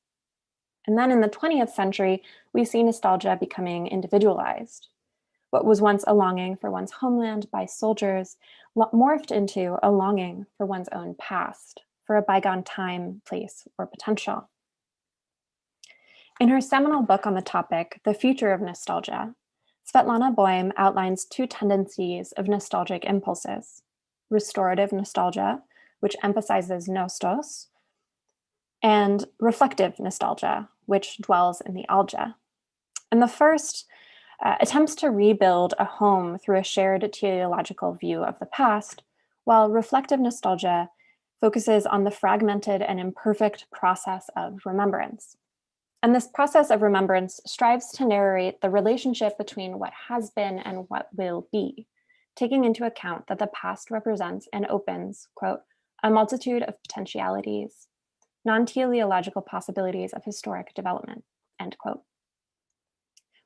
And then in the 20th century, we see nostalgia becoming individualized. What was once a longing for one's homeland by soldiers morphed into a longing for one's own past, for a bygone time, place, or potential. In her seminal book on the topic, The Future of Nostalgia, Svetlana Boym outlines two tendencies of nostalgic impulses: restorative nostalgia, which emphasizes nostos, and reflective nostalgia, which dwells in the algia. And the first attempts to rebuild a home through a shared teleological view of the past, while reflective nostalgia focuses on the fragmented and imperfect process of remembrance. And this process of remembrance strives to narrate the relationship between what has been and what will be, taking into account that the past represents and opens, quote, a multitude of potentialities, non-teleological possibilities of historic development, end quote.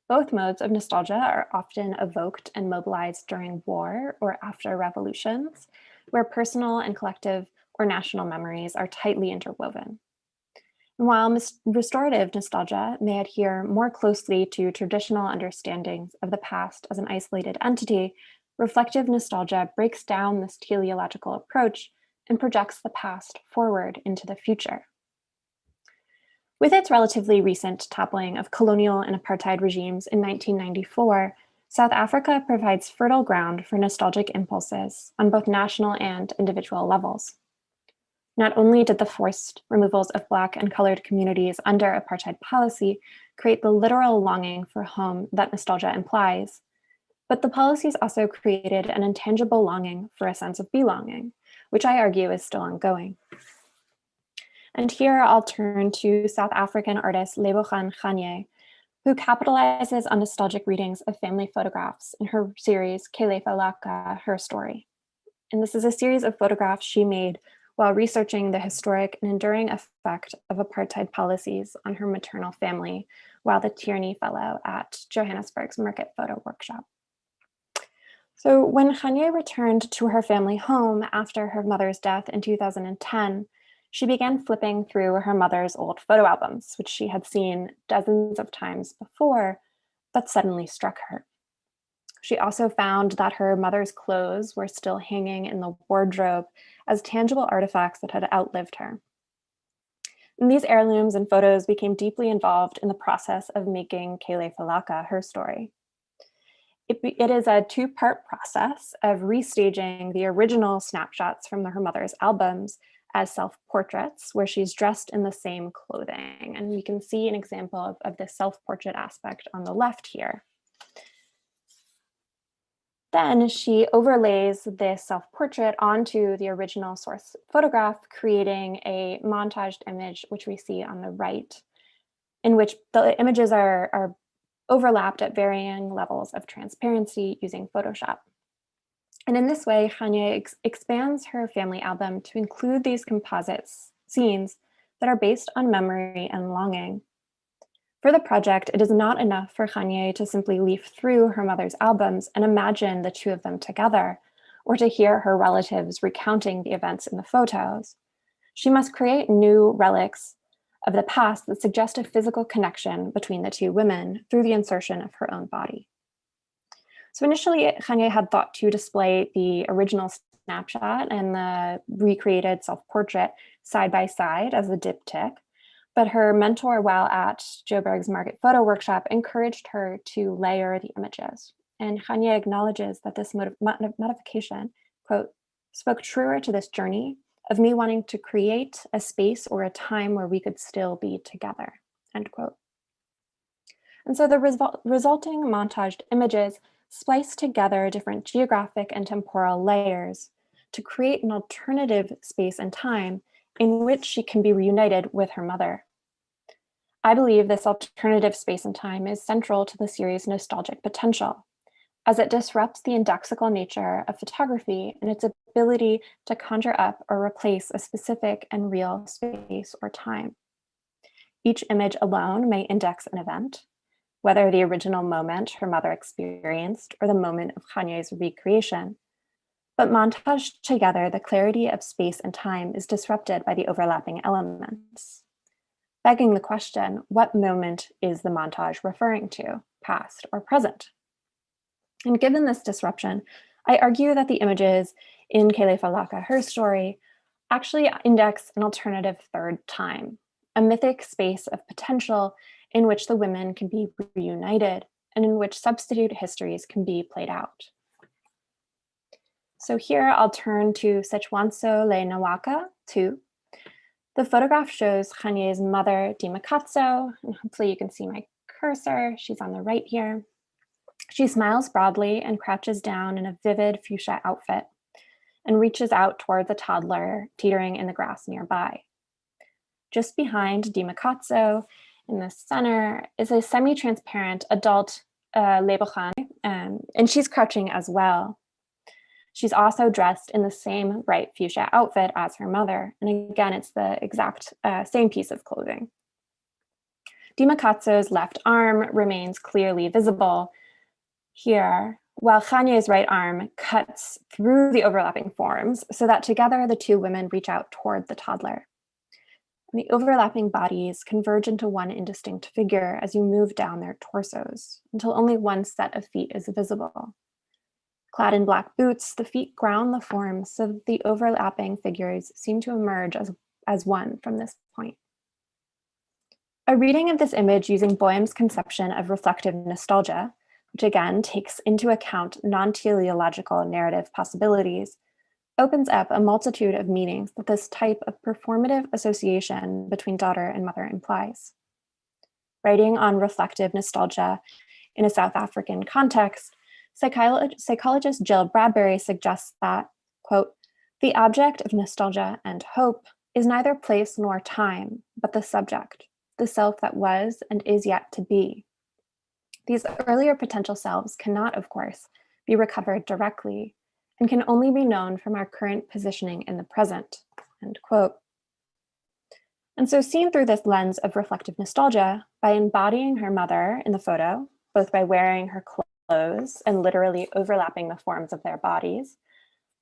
Both modes of nostalgia are often evoked and mobilized during war or after revolutions, where personal and collective or national memories are tightly interwoven. And while restorative nostalgia may adhere more closely to traditional understandings of the past as an isolated entity, reflective nostalgia breaks down this teleological approach and projects the past forward into the future. With its relatively recent toppling of colonial and apartheid regimes in 1994, South Africa provides fertile ground for nostalgic impulses on both national and individual levels. Not only did the forced removals of Black and colored communities under apartheid policy create the literal longing for home that nostalgia implies, but the policies also created an intangible longing for a sense of belonging, which I argue is still ongoing. And here I'll turn to South African artist Lebogang Kanye, who capitalizes on nostalgic readings of family photographs in her series Kelefa Laka, Her Story. And this is a series of photographs she made while researching the historic and enduring effect of apartheid policies on her maternal family while the Tierney Fellow at Johannesburg's Market Photo Workshop. So when Kanye returned to her family home after her mother's death in 2010, she began flipping through her mother's old photo albums, which she had seen dozens of times before, but suddenly struck her. She also found that her mother's clothes were still hanging in the wardrobe as tangible artifacts that had outlived her. And these heirlooms and photos became deeply involved in the process of making Kelefa Laka her story. It is a two-part process of restaging the original snapshots from her mother's albums as self-portraits, where she's dressed in the same clothing. And you can see an example of the self-portrait aspect on the left here. Then she overlays this self-portrait onto the original source photograph, creating a montaged image, which we see on the right, in which the images are overlapped at varying levels of transparency using Photoshop. And in this way, Kanye expands her family album to include these composite scenes that are based on memory and longing. For the project, it is not enough for Kanye to simply leaf through her mother's albums and imagine the two of them together, or to hear her relatives recounting the events in the photos. She must create new relics of the past that suggest a physical connection between the two women through the insertion of her own body. So initially, Khanye had thought to display the original snapshot and the recreated self-portrait side by side as a diptych, but her mentor while at Joburg's Market Photo Workshop encouraged her to layer the images. And Khanye acknowledges that this modification, quote, spoke truer to this journey of me wanting to create a space or a time where we could still be together, end quote. And so the resulting montaged images splice together different geographic and temporal layers to create an alternative space and time in which she can be reunited with her mother. I believe this alternative space and time is central to the series' nostalgic potential, as it disrupts the indexical nature of photography and its ability to conjure up or replace a specific and real space or time. Each image alone may index an event, whether the original moment her mother experienced or the moment of Khanye's recreation. But montaged together, the clarity of space and time is disrupted by the overlapping elements, begging the question, what moment is the montage referring to, past or present? And given this disruption, I argue that the images in Kele Falaka, her story, actually index an alternative third time, a mythic space of potential in which the women can be reunited and in which substitute histories can be played out. So here I'll turn to Sechwanso Le Nawaka 2. The photograph shows Khanye's mother, Dimakatso, and hopefully you can see my cursor. She's on the right here. She smiles broadly and crouches down in a vivid fuchsia outfit and reaches out toward the toddler teetering in the grass nearby. Just behind Dimakatso, in the center, is a semi-transparent adult Lebochan, and she's crouching as well. She's also dressed in the same bright fuchsia outfit as her mother, and again, it's the exact same piece of clothing. Dimakatso's left arm remains clearly visible here, while Khanye's right arm cuts through the overlapping forms so that together the two women reach out toward the toddler. And the overlapping bodies converge into one indistinct figure as you move down their torsos until only one set of feet is visible. Clad in black boots, the feet ground the forms so that the overlapping figures seem to emerge as one from this point. A reading of this image using Boehm's conception of reflective nostalgia, which again takes into account non-teleological narrative possibilities, opens up a multitude of meanings that this type of performative association between daughter and mother implies. Writing on reflective nostalgia in a South African context, psychologist Jill Bradbury suggests that, quote, the object of nostalgia and hope is neither place nor time, but the subject, the self that was and is yet to be. These earlier potential selves cannot, of course, be recovered directly and can only be known from our current positioning in the present, end quote. And so seen through this lens of reflective nostalgia, by embodying her mother in the photo, both by wearing her clothes and literally overlapping the forms of their bodies,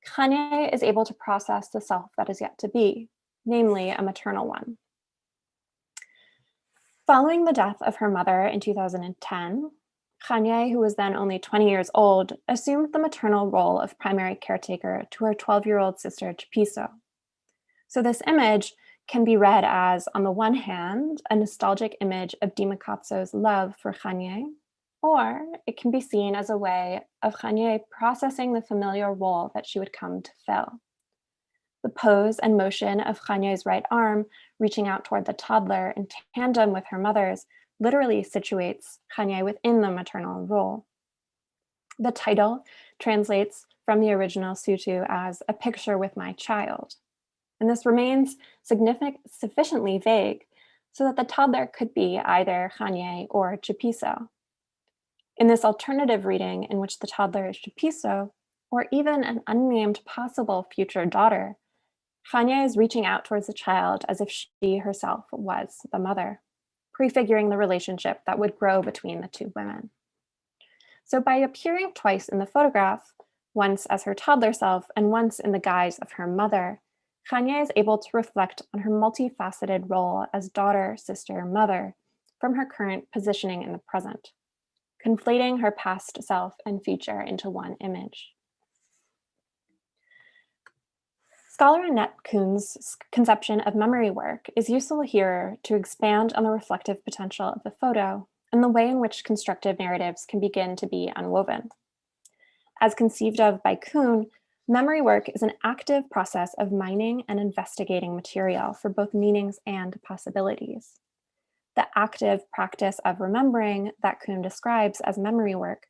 Khanye is able to process the self that is yet to be, namely a maternal one. Following the death of her mother in 2010, Khanye, who was then only 20 years old, assumed the maternal role of primary caretaker to her 12-year-old sister, Chipiso. So this image can be read as, on the one hand, a nostalgic image of Dimakatso's love for Khanye, or it can be seen as a way of Khanye processing the familiar role that she would come to fill. The pose and motion of Khanye's right arm reaching out toward the toddler in tandem with her mother's literally situates Khanye within the maternal role. The title translates from the original Sotho as a picture with my child. And this remains sufficiently vague so that the toddler could be either Khanye or Chipiso. In this alternative reading in which the toddler is Chipiso, or even an unnamed possible future daughter, Khanye is reaching out towards the child as if she herself was the mother, prefiguring the relationship that would grow between the two women. So by appearing twice in the photograph, once as her toddler self and once in the guise of her mother, Khanye is able to reflect on her multifaceted role as daughter, sister, mother from her current positioning in the present, conflating her past self and future into one image. Scholar Annette Kuhn's conception of memory work is useful here to expand on the reflective potential of the photo and the way in which constructive narratives can begin to be unwoven. As conceived of by Kuhn, memory work is an active process of mining and investigating material for both meanings and possibilities. The active practice of remembering that Kuhn describes as memory work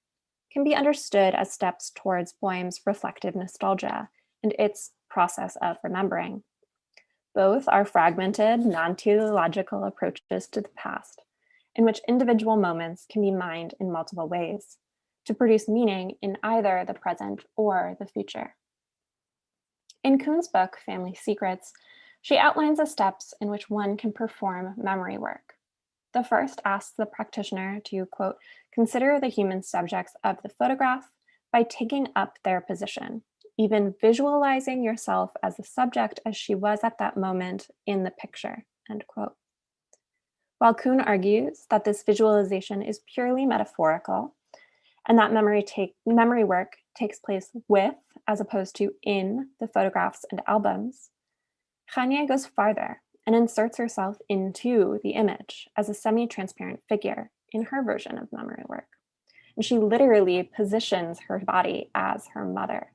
can be understood as steps towards Boehm's reflective nostalgia and its process of remembering. Both are fragmented, non-teleological approaches to the past, in which individual moments can be mined in multiple ways to produce meaning in either the present or the future. In Kuhn's book, Family Secrets, she outlines the steps in which one can perform memory work. The first asks the practitioner to, quote, consider the human subjects of the photograph by taking up their position, even visualizing yourself as the subject as she was at that moment in the picture, end quote. While Kuhn argues that this visualization is purely metaphorical and that memory work takes place with, as opposed to in, the photographs and albums, Chania goes farther and inserts herself into the image as a semi-transparent figure in her version of memory work. And she literally positions her body as her mother.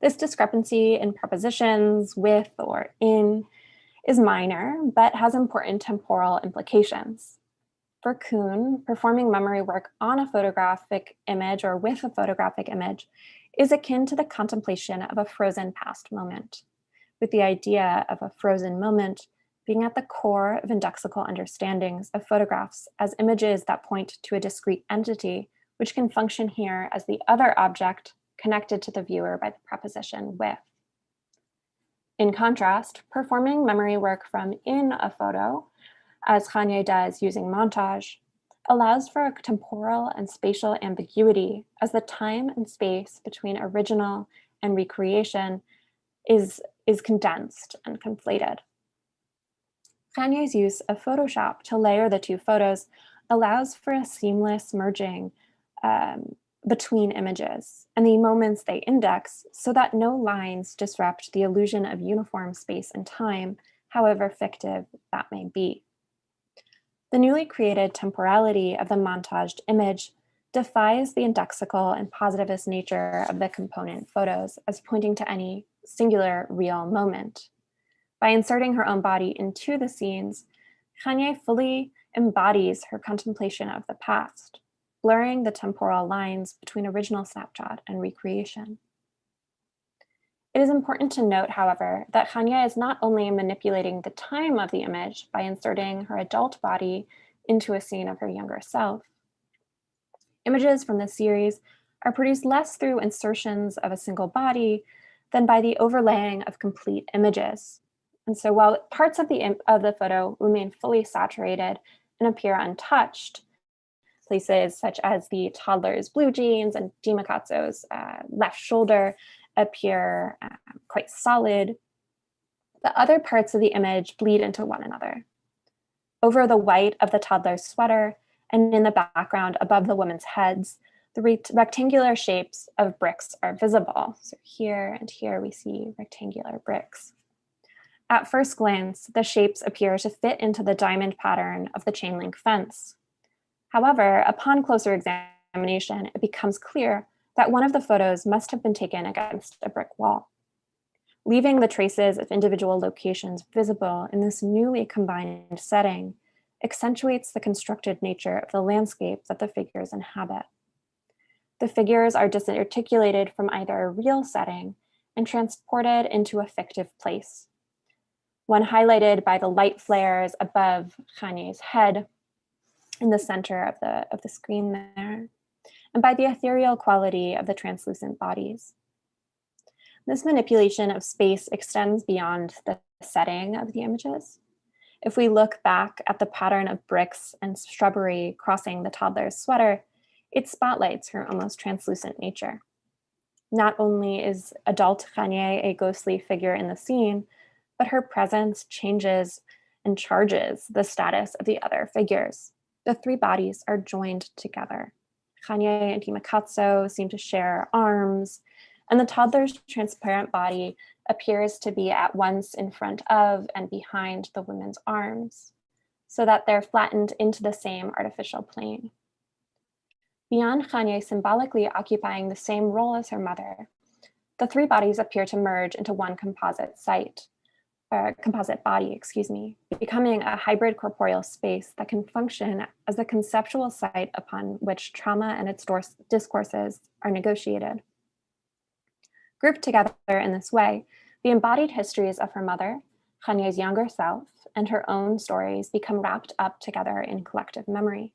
This discrepancy in prepositions, with or in, is minor, but has important temporal implications. For Kuhn, performing memory work on a photographic image or with a photographic image is akin to the contemplation of a frozen past moment, with the idea of a frozen moment being at the core of indexical understandings of photographs as images that point to a discrete entity, which can function here as the other object connected to the viewer by the preposition with. In contrast, performing memory work from in a photo, as Chania does using montage, allows for a temporal and spatial ambiguity as the time and space between original and recreation is condensed and conflated. Chania's use of Photoshop to layer the two photos allows for a seamless merging between images and the moments they index so that no lines disrupt the illusion of uniform space and time, however fictive that may be. The newly created temporality of the montaged image defies the indexical and positivist nature of the component photos as pointing to any singular real moment. By inserting her own body into the scenes, Chania fully embodies her contemplation of the past, blurring the temporal lines between original snapshot and recreation. It is important to note, however, that Chania is not only manipulating the time of the image by inserting her adult body into a scene of her younger self. Images from the series are produced less through insertions of a single body than by the overlaying of complete images. And so while parts of the photo remain fully saturated and appear untouched, places such as the toddler's blue jeans and Jimakatsu's left shoulder appear quite solid, the other parts of the image bleed into one another. Over the white of the toddler's sweater and in the background above the women's heads, the rectangular shapes of bricks are visible. So here and here we see rectangular bricks. At first glance, the shapes appear to fit into the diamond pattern of the chain link fence. However, upon closer examination, it becomes clear that one of the photos must have been taken against a brick wall. Leaving the traces of individual locations visible in this newly combined setting accentuates the constructed nature of the landscape that the figures inhabit. The figures are disarticulated from either a real setting and transported into a fictive place, one highlighted by the light flares above Chania's head in the center of the screen there, and by the ethereal quality of the translucent bodies. This manipulation of space extends beyond the setting of the images. If we look back at the pattern of bricks and shrubbery crossing the toddler's sweater, it spotlights her almost translucent nature. Not only is adult Chania a ghostly figure in the scene, but her presence changes and charges the status of the other figures, the three bodies are joined together. Kanye and Dimakatso seem to share arms, and the toddler's transparent body appears to be at once in front of and behind the women's arms, so that they're flattened into the same artificial plane. Beyond Kanye symbolically occupying the same role as her mother, the three bodies appear to merge into one composite body, becoming a hybrid corporeal space that can function as a conceptual site upon which trauma and its discourses are negotiated. Grouped together in this way, the embodied histories of her mother, Kanye's younger self, and her own stories become wrapped up together in collective memory.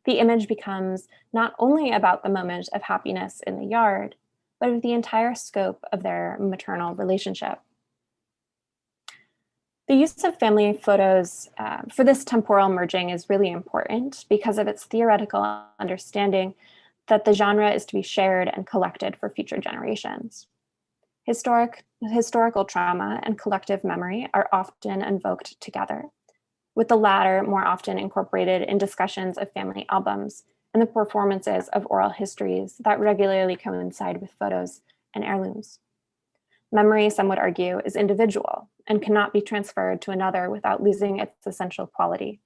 The image becomes not only about the moment of happiness in the yard, but of the entire scope of their maternal relationship. The use of family photos for this temporal merging is really important because of its theoretical understanding that the genre is to be shared and collected for future generations. Historical trauma and collective memory are often invoked together, with the latter more often incorporated in discussions of family albums and the performances of oral histories that regularly coincide with photos and heirlooms. Memory, some would argue, is individual and cannot be transferred to another without losing its essential quality.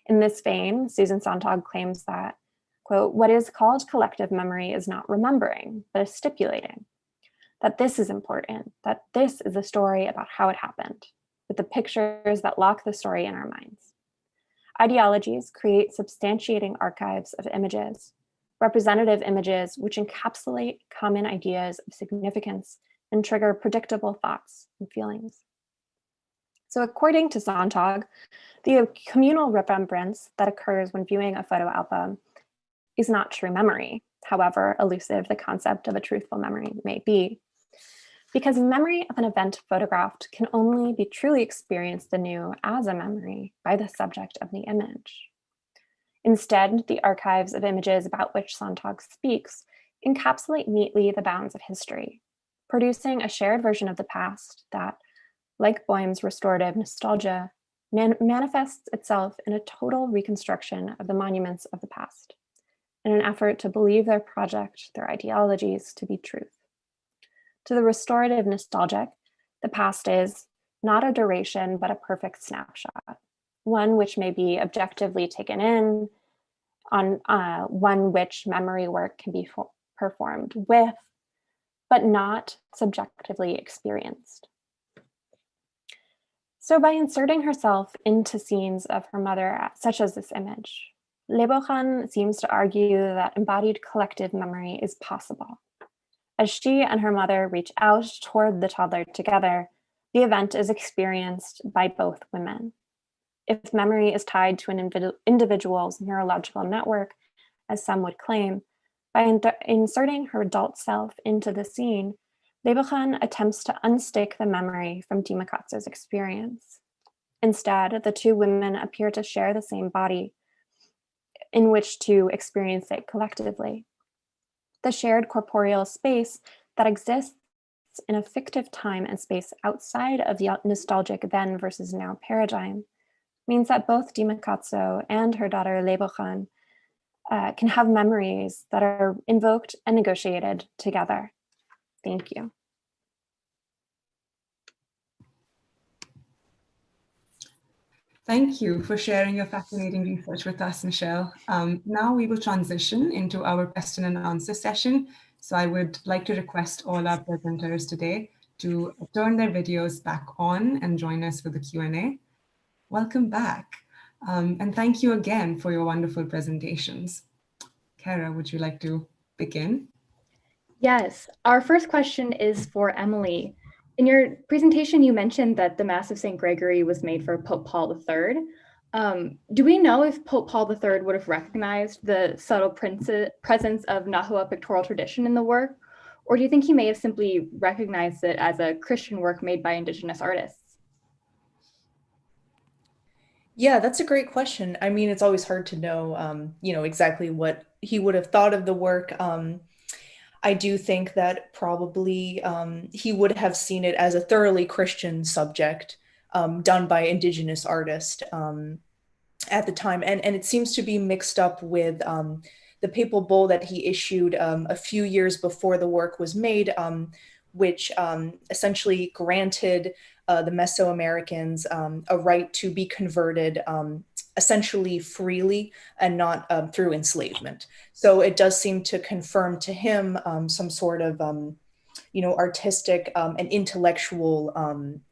In this vein, Susan Sontag claims that, quote, what is called collective memory is not remembering, but is stipulating. That this is important, that this is a story about how it happened, with the pictures that lock the story in our minds. Ideologies create substantiating archives of images, representative images which encapsulate common ideas of significance and trigger predictable thoughts and feelings. So according to Sontag, the communal remembrance that occurs when viewing a photo album is not true memory, however elusive the concept of a truthful memory may be, because memory of an event photographed can only be truly experienced anew as a memory by the subject of the image. Instead, the archives of images about which Sontag speaks encapsulate neatly the bounds of history, producing a shared version of the past that, like Boehm's restorative nostalgia, manifests itself in a total reconstruction of the monuments of the past, in an effort to believe their project, their ideologies to be truth. To the restorative nostalgic, the past is not a duration, but a perfect snapshot, one which may be objectively taken in, on one which memory work can be performed with, but not subjectively experienced. So by inserting herself into scenes of her mother, such as this image, Lebojan seems to argue that embodied collective memory is possible. As she and her mother reach out toward the toddler together, the event is experienced by both women. If memory is tied to an individual's neurological network, as some would claim, by inserting her adult self into the scene, Lebojan attempts to unstick the memory from Dimakatso's experience. Instead, the two women appear to share the same body in which to experience it collectively. The shared corporeal space that exists in a fictive time and space outside of the nostalgic then versus now paradigm means that both Dimakatso and her daughter Lebojan can have memories that are invoked and negotiated together. Thank you. Thank you for sharing your fascinating research with us, Michelle. Now we will transition into our question and answer session. So I would like to request all our presenters today to turn their videos back on and join us for the Q&A. Welcome back. And thank you again for your wonderful presentations. Kara, would you like to begin? Yes, our first question is for Emily. In your presentation, you mentioned that the Mass of St. Gregory was made for Pope Paul III. Do we know if Pope Paul III would have recognized the subtle presence of Nahua pictorial tradition in the work? Or do you think he may have simply recognized it as a Christian work made by Indigenous artists? Yeah, that's a great question. I mean, it's always hard to know, exactly what he would have thought of the work. I do think that probably he would have seen it as a thoroughly Christian subject done by Indigenous artists. at the time, and it seems to be mixed up with the papal bull that he issued a few years before the work was made, which essentially granted the Mesoamericans a right to be converted essentially freely and not through enslavement. So it does seem to confirm to him some sort of artistic and intellectual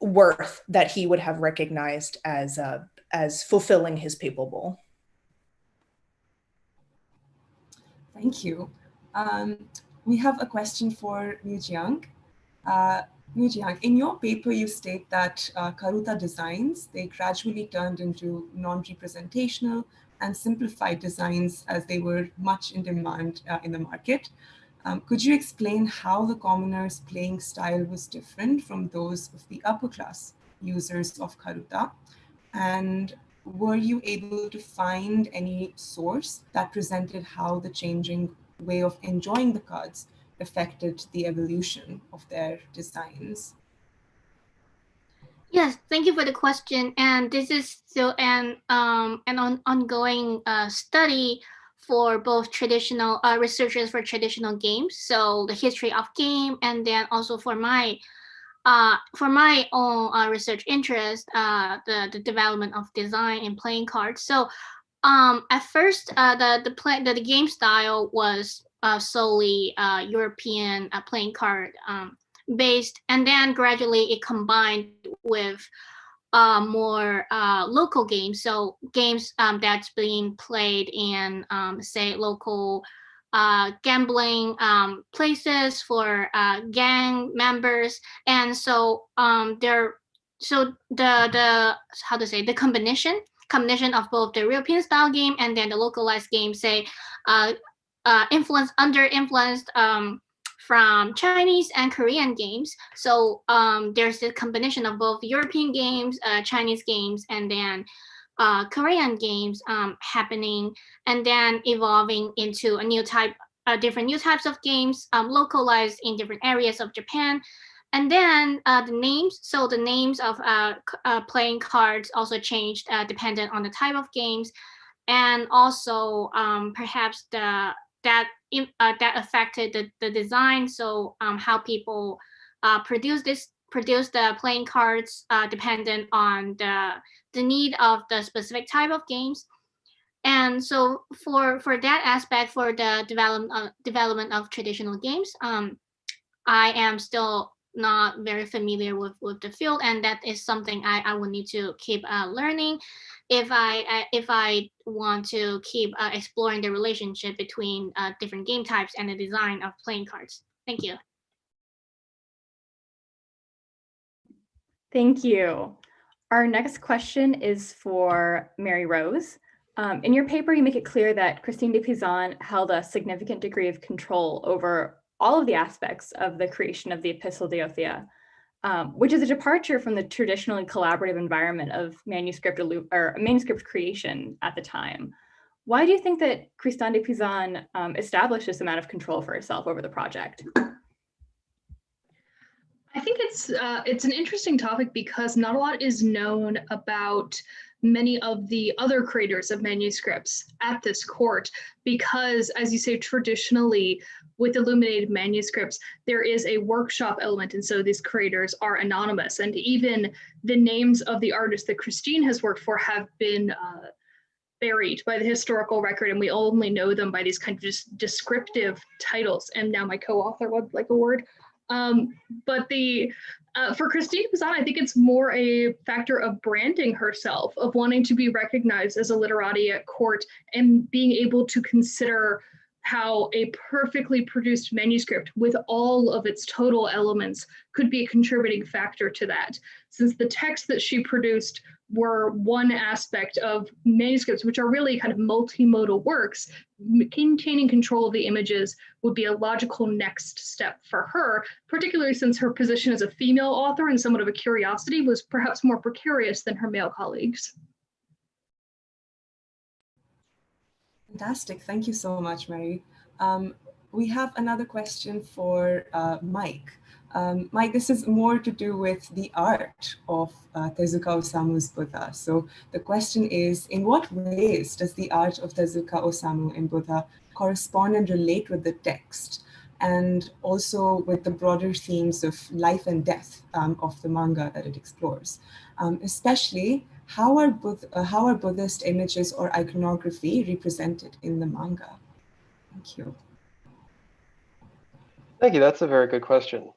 worth that he would have recognized as fulfilling his papal bull. Thank you. We have a question for Mujiang. Mujiang, in your paper, you state that Karuta designs, they gradually turned into non-representational and simplified designs as they were much in demand in the market. Could you explain how the commoner's playing style was different from those of the upper class users of Karuta? And were you able to find any source that presented how the changing way of enjoying the cards affected the evolution of their designs? Yes, thank you for the question. And this is still an ongoing study for both traditional researchers for traditional games, so the history of game, and then also for my own research interest, the development of design and playing cards. So at first, the game style was solely European playing card based, and then gradually it combined with more local games. So games that's being played in say local gambling places for gang members, and so the combination of both the European style game and then the localized game, say influenced from Chinese and Korean games. So there's a combination of both European games, Chinese games, and then Korean games happening, and then evolving into different new types of games localized in different areas of Japan. And then the names of playing cards also changed dependent on the type of games, and also perhaps that affected the design. So how people produce the playing cards dependent on the need of the specific type of games. And so for that aspect, for the development of traditional games, I am still not very familiar with the field, and that is something I will need to keep learning if I want to keep exploring the relationship between different game types and the design of playing cards. Thank you. Thank you. Our next question is for Mary Rose. In your paper, you make it clear that Christine de Pizan held a significant degree of control over all of the aspects of the creation of the Epistle of Ophea, which is a departure from the traditionally collaborative environment of manuscript creation at the time. Why do you think that Christine de Pizan established this amount of control for herself over the project? I think it's an interesting topic because not a lot is known about many of the other creators of manuscripts at this court, because, as you say, traditionally with illuminated manuscripts, there is a workshop element, and so these creators are anonymous, and even the names of the artists that Christine has worked for have been buried by the historical record, and we only know them by these kind of just descriptive titles. And now my co-author would like a word. But for Christine Pizan, I think it's more a factor of branding herself, of wanting to be recognized as a literati at court, and being able to consider how a perfectly produced manuscript with all of its total elements could be a contributing factor to that. Since the texts that she produced were one aspect of manuscripts, which are really kind of multimodal works, maintaining control of the images would be a logical next step for her, particularly since her position as a female author and somewhat of a curiosity was perhaps more precarious than her male colleagues. Fantastic. Thank you so much, Mary. We have another question for Mike. Mike, this is more to do with the art of Tezuka Osamu's Buddha. So the question is, in what ways does the art of Tezuka Osamu in Buddha correspond and relate with the text, and also with the broader themes of life and death of the manga that it explores? Especially, how are Buddhist images or iconography represented in the manga? Thank you. Thank you. That's a very good question.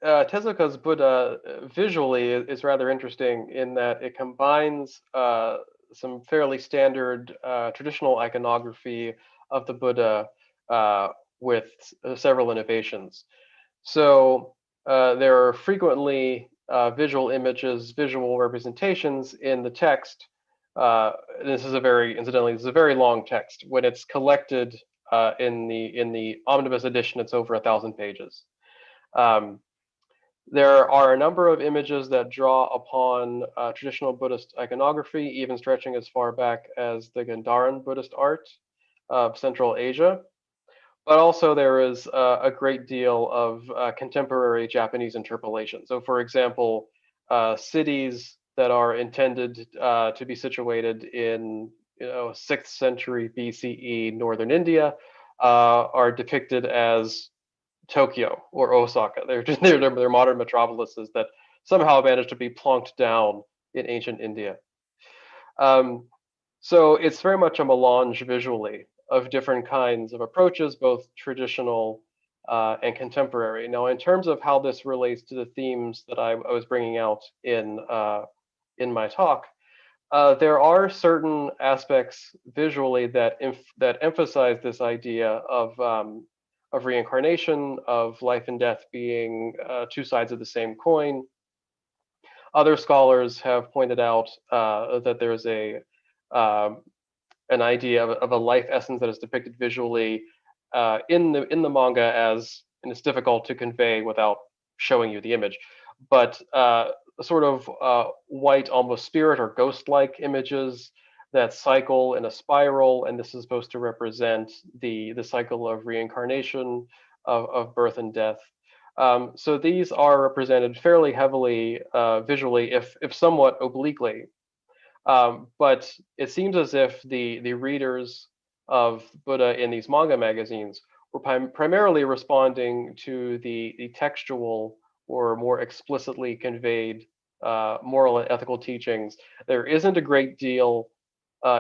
Tezuka's Buddha visually is rather interesting in that it combines some fairly standard traditional iconography of the Buddha with several innovations. So there are frequently visual images, visual representations in the text. This is a very long text. When it's collected in the omnibus edition, it's over 1,000 pages. There are a number of images that draw upon traditional Buddhist iconography, even stretching as far back as the Gandharan Buddhist art of Central Asia. But also there is a great deal of contemporary Japanese interpolation. So for example, cities that are intended to be situated in 6th century BCE northern India are depicted as Tokyo or Osaka. They're modern metropolises that somehow managed to be plonked down in ancient India. So it's very much a melange visually of different kinds of approaches, both traditional and contemporary. Now, in terms of how this relates to the themes that I was bringing out in my talk, there are certain aspects visually that emphasize this idea of reincarnation, of life and death being two sides of the same coin. Other scholars have pointed out that there's an idea of a life essence that is depicted visually in the manga, and it's difficult to convey without showing you the image, but sort of white, almost spirit or ghost-like images that cycle in a spiral, and this is supposed to represent the cycle of reincarnation, of birth and death. So these are represented fairly heavily visually, if somewhat obliquely. But it seems as if the readers of Buddha in these manga magazines were primarily responding to the textual or more explicitly conveyed moral and ethical teachings. There isn't a great deal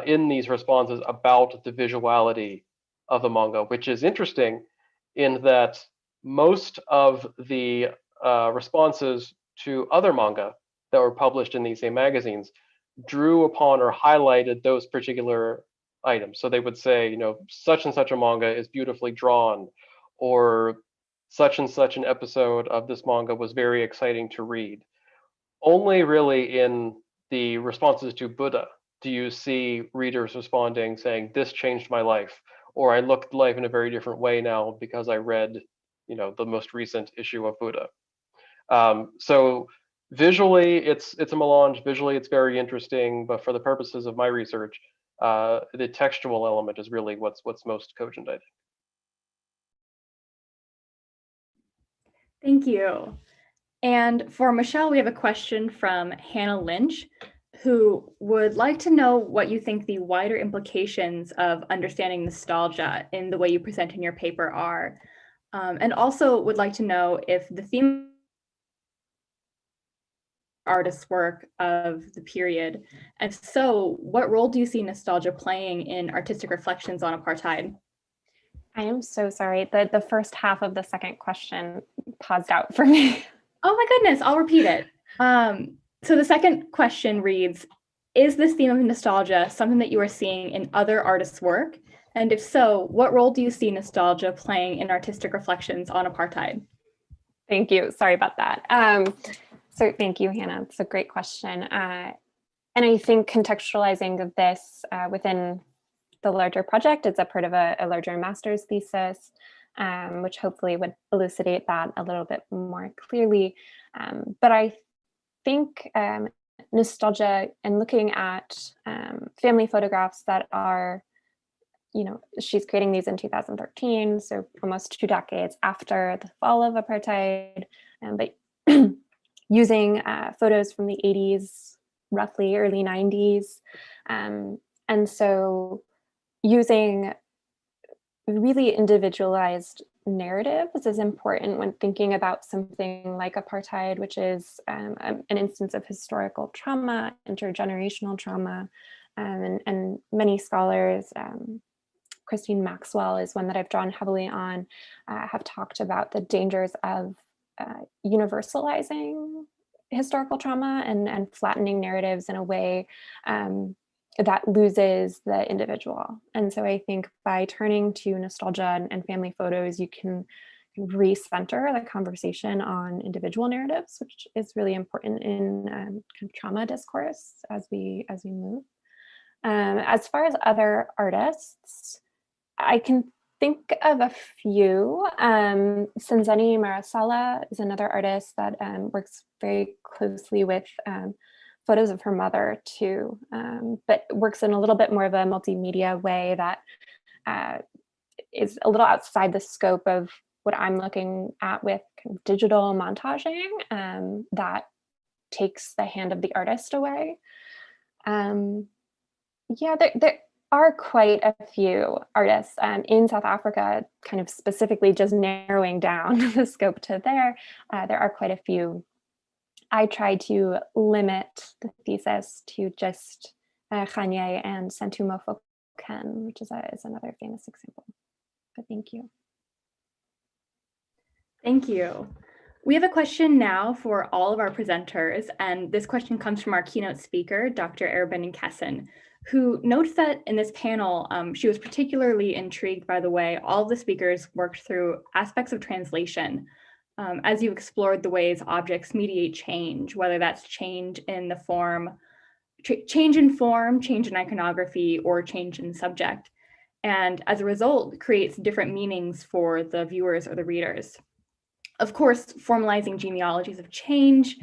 in these responses about the visuality of the manga, which is interesting in that most of the responses to other manga that were published in these same magazines drew upon or highlighted those particular items. So they would say, such and such a manga is beautifully drawn, or such and such an episode of this manga was very exciting to read. Only really in the responses to Buddha do you see readers responding saying, this changed my life, or I look at life in a very different way now because I read, the most recent issue of Buddha. So visually, it's a melange. Visually, it's very interesting, but for the purposes of my research, the textual element is really what's most cogent, I think. Thank you. And for Michelle, we have a question from Hannah Lynch, who would like to know what you think the wider implications of understanding nostalgia in the way you present in your paper are, and also would like to know if the theme artist's work of the period, and so what role do you see nostalgia playing in artistic reflections on apartheid? I am so sorry. The first half of the second question paused out for me. Oh my goodness, I'll repeat it. So the second question reads, is this theme of nostalgia something that you are seeing in other artists' work? And if so, what role do you see nostalgia playing in artistic reflections on apartheid? Thank you. Sorry about that. So thank you, Hannah. It's a great question. And I think contextualizing this within the larger project, it's a part of a larger master's thesis, which hopefully would elucidate that a little bit more clearly. But I think nostalgia and looking at family photographs that are she's creating these in 2013, so almost 2 decades after the fall of apartheid, but using photos from the 80s, roughly early 90s. And so using really individualized narratives is important when thinking about something like apartheid, which is an instance of historical trauma, intergenerational trauma, and many scholars, Christine Maxwell is one that I've drawn heavily on, have talked about the dangers of universalizing historical trauma and flattening narratives in a way that loses the individual. And so I think by turning to nostalgia and family photos, you can recenter the conversation on individual narratives, which is really important in kind of trauma discourse as we move. As far as other artists, I can think of a few. Sunzeni Maracella is another artist that works very closely with photos of her mother too, but works in a little bit more of a multimedia way that is a little outside the scope of what I'm looking at with kind of digital montaging that takes the hand of the artist away. Yeah, there are quite a few artists in South Africa, kind of specifically just narrowing down the scope to there are quite a few. I tried to limit the thesis to just Kanye and Santumo Foken, which is another famous example. But thank you. Thank you. We have a question now for all of our presenters, and this question comes from our keynote speaker, Dr. Erben Kessin, who notes that in this panel, she was particularly intrigued by the way all of the speakers worked through aspects of translation as you explored the ways objects mediate change, whether that's change in the form, change in form, change in iconography, or change in subject. And as a result, creates different meanings for the viewers or the readers. Of course, formalizing genealogies of change,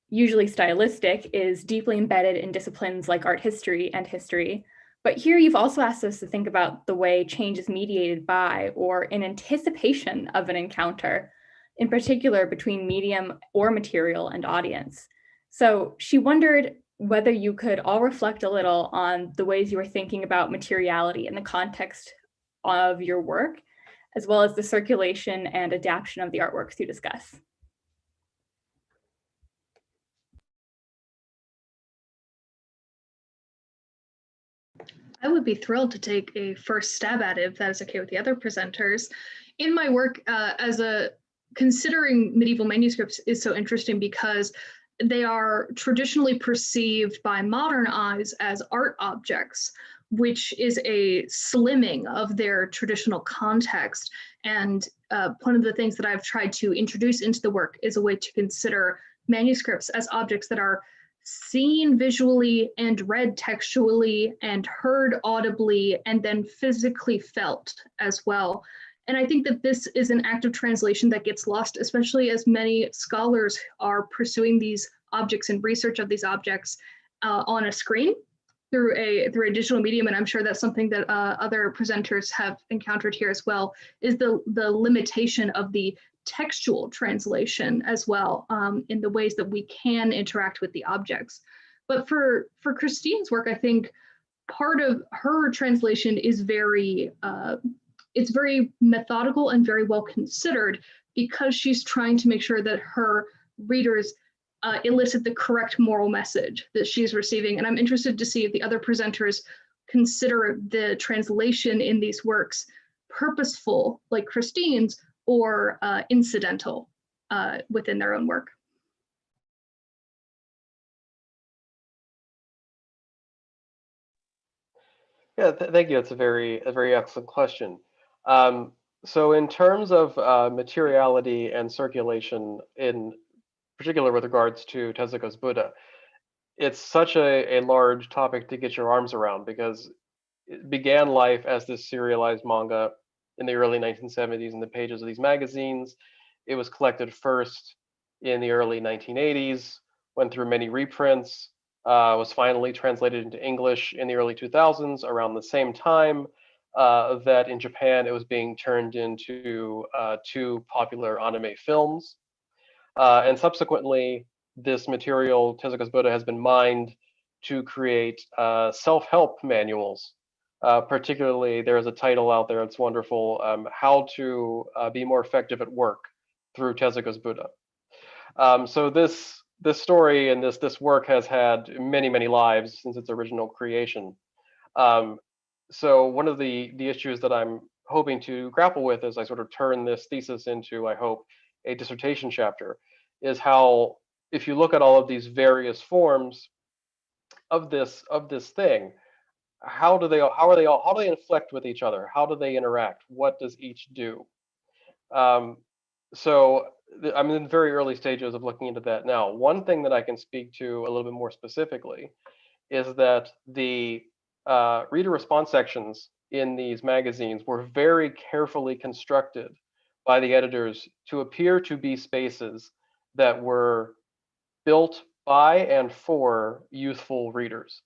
usually stylistic, is deeply embedded in disciplines like art history and history. But here you've also asked us to think about the way change is mediated by or in anticipation of an encounter, in particular between medium or material and audience. So she wondered whether you could all reflect a little on the ways you were thinking about materiality in the context of your work, as well as the circulation and adaptation of the artworks you discuss. I would be thrilled to take a first stab at it if that is okay with the other presenters. In my work, considering medieval manuscripts is so interesting because they are traditionally perceived by modern eyes as art objects, which is a slimming of their traditional context. And one of the things that I've tried to introduce into the work is a way to consider manuscripts as objects that are seen visually and read textually and heard audibly and then physically felt as well. And I think that this is an act of translation that gets lost, especially as many scholars are pursuing these objects and research of these objects on a screen through a digital medium. And I'm sure that's something that other presenters have encountered here as well, is the limitation of the textual translation as well in the ways that we can interact with the objects. But for Christine's work, I think part of her translation is it's very methodical and very well considered because she's trying to make sure that her readers elicit the correct moral message that she's receiving. And I'm interested to see if the other presenters consider the translation in these works purposeful, like Christine's, or incidental within their own work. Yeah, thank you. It's a very excellent question. So in terms of materiality and circulation, in particular with regards to Tezuka's Buddha, it's such a large topic to get your arms around because it began life as this serialized manga in the early 1970s in the pages of these magazines. It was collected first in the early 1980s, went through many reprints, was finally translated into English in the early 2000s, around the same time that in Japan it was being turned into 2 popular anime films. And subsequently, this material, Tezuka's Buddha, has been mined to create self-help manuals. Particularly, there is a title out there, it's wonderful, How to Be More Effective at Work through Tezuka's Buddha. So this story and this work has had many, many lives since its original creation. So one of the issues that I'm hoping to grapple with as I sort of turn this thesis into, I hope, a dissertation chapter, is how, if you look at all of these various forms of this thing, how do they inflect with each other? How do they interact? What does each do? So I'm in very early stages of looking into that now. One thing that I can speak to a little bit more specifically is that the reader response sections in these magazines were very carefully constructed by the editors to appear to be spaces that were built by and for youthful readers.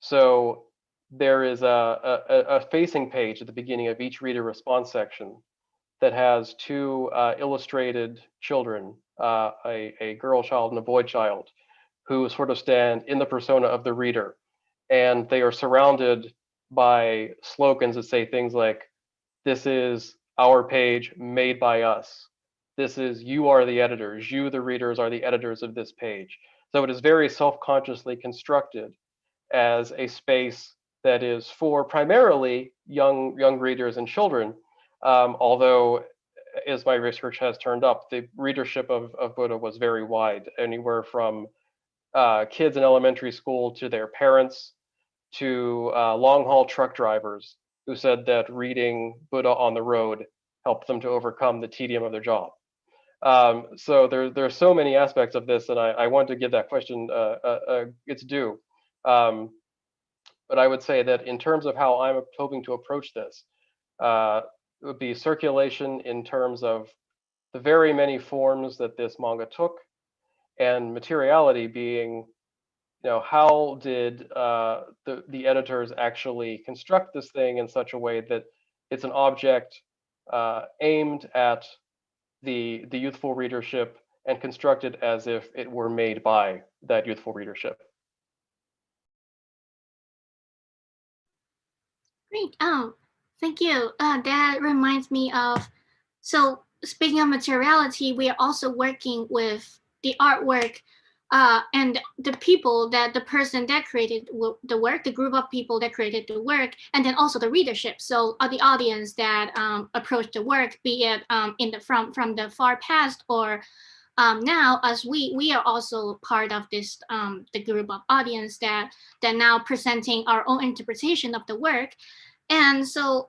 So there is a facing page at the beginning of each reader response section that has 2 illustrated children, a girl child and a boy child, who sort of stand in the persona of the reader. And they are surrounded by slogans that say things like, "This is our page made by us. This is, you are the editors. You, the readers, are the editors of this page." So it is very self-consciously constructed as a space that is for primarily young readers and children. Although, as my research has turned up, the readership of Buddha was very wide, anywhere from kids in elementary school to their parents, to long-haul truck drivers who said that reading Buddha on the road helped them to overcome the tedium of their job. So there's so many aspects of this, and I want to give that question its due. But I would say that in terms of how I'm hoping to approach this, it would be circulation in terms of the very many forms that this manga took, and materiality being, how did the editors actually construct this thing in such a way that it's an object aimed at the youthful readership and constructed as if it were made by that youthful readership. Great. Thank you. That reminds me of, so speaking of materiality, we are also working with the artwork and the people the person that created the work, the group of people that created the work, and then also the readership. So the audience that approached the work, be it from the far past or now, as we are also part of this the group of audience that now presenting our own interpretation of the work. And so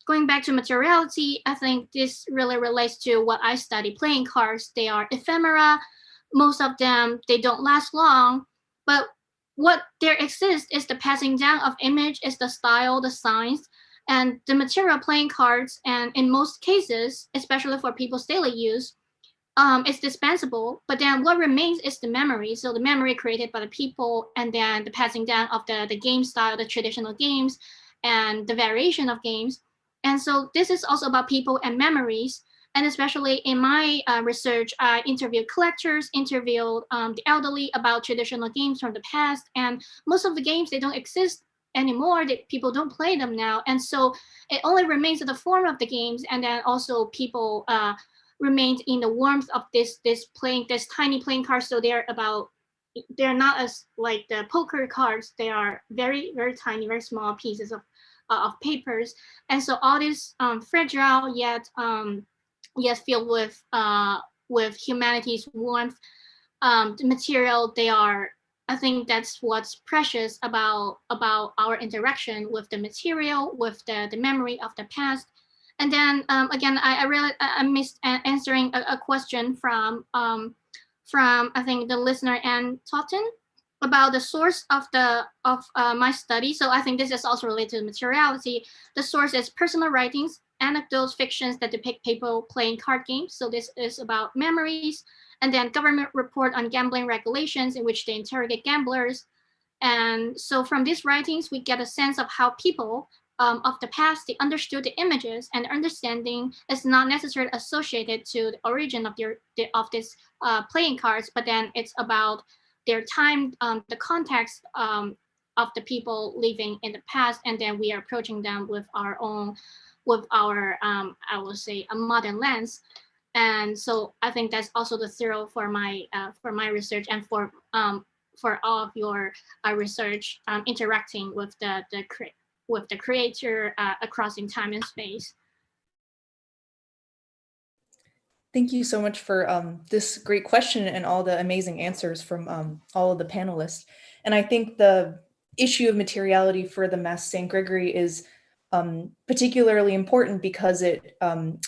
going back to materiality, I think this really relates to what I study, playing cards. They are ephemera. Most of them, they don't last long, but what there exists is the passing down of image, is the style, the signs, and the material playing cards. And in most cases, especially for people's daily use, it's dispensable, but then what remains is the memory. So the memory created by the people, and then the passing down of the game style, the traditional games, and the variation of games. And so this is also about people and memories. And especially in my research, I interviewed collectors, interviewed the elderly about traditional games from the past. And most of the games, they don't exist anymore, that people don't play them now. And so it only remains in the form of the games. And then also people remained in the warmth of this tiny playing cards. So they're not as like the poker cards. They are very, very tiny, very small pieces of papers. And so all this fragile yet filled with humanity's warmth, the material, I think that's what's precious about our interaction with the material, with the memory of the past. And then again, I missed answering a question from I think the listener Ann Totten about the source of my study. So I think this is also related to materiality. The source is personal writings, anecdotes, fictions that depict people playing card games. So this is about memories. And then government report on gambling regulations in which they interrogate gamblers. And so from these writings, we get a sense of how people of the past, they understood the images, and understanding is not necessarily associated to the origin of this playing cards, but then it's about their time, the context of the people living in the past, and then we are approaching them with our own, I will say, a modern lens. And so I think that's also the thrill for my research, and for all of your research, interacting with the creator across in time and space. Thank you so much for this great question and all the amazing answers from all of the panelists. And I think the issue of materiality for the Mass St. Gregory is particularly important because it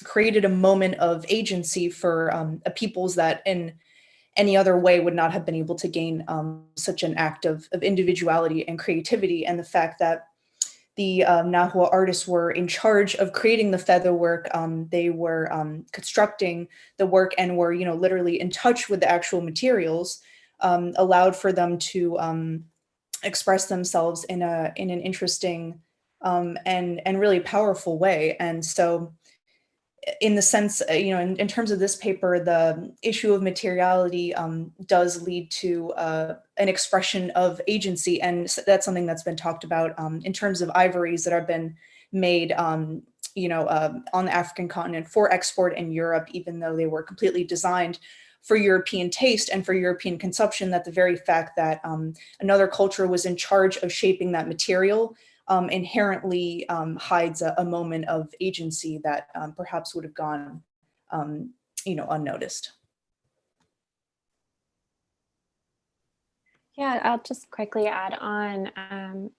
created a moment of agency for a peoples that in any other way would not have been able to gain such an act of individuality and creativity. And the fact that the Nahua artists were in charge of creating the feather work. They were constructing the work and were, literally in touch with the actual materials, allowed for them to express themselves in an interesting and really powerful way. And so, in the sense, in terms of this paper, the issue of materiality does lead to an expression of agency. And that's something that's been talked about in terms of ivories that have been made, on the African continent for export in Europe, even though they were completely designed for European taste and for European consumption, that the very fact that another culture was in charge of shaping that material inherently hides a moment of agency that perhaps would have gone, unnoticed. Yeah, I'll just quickly add on.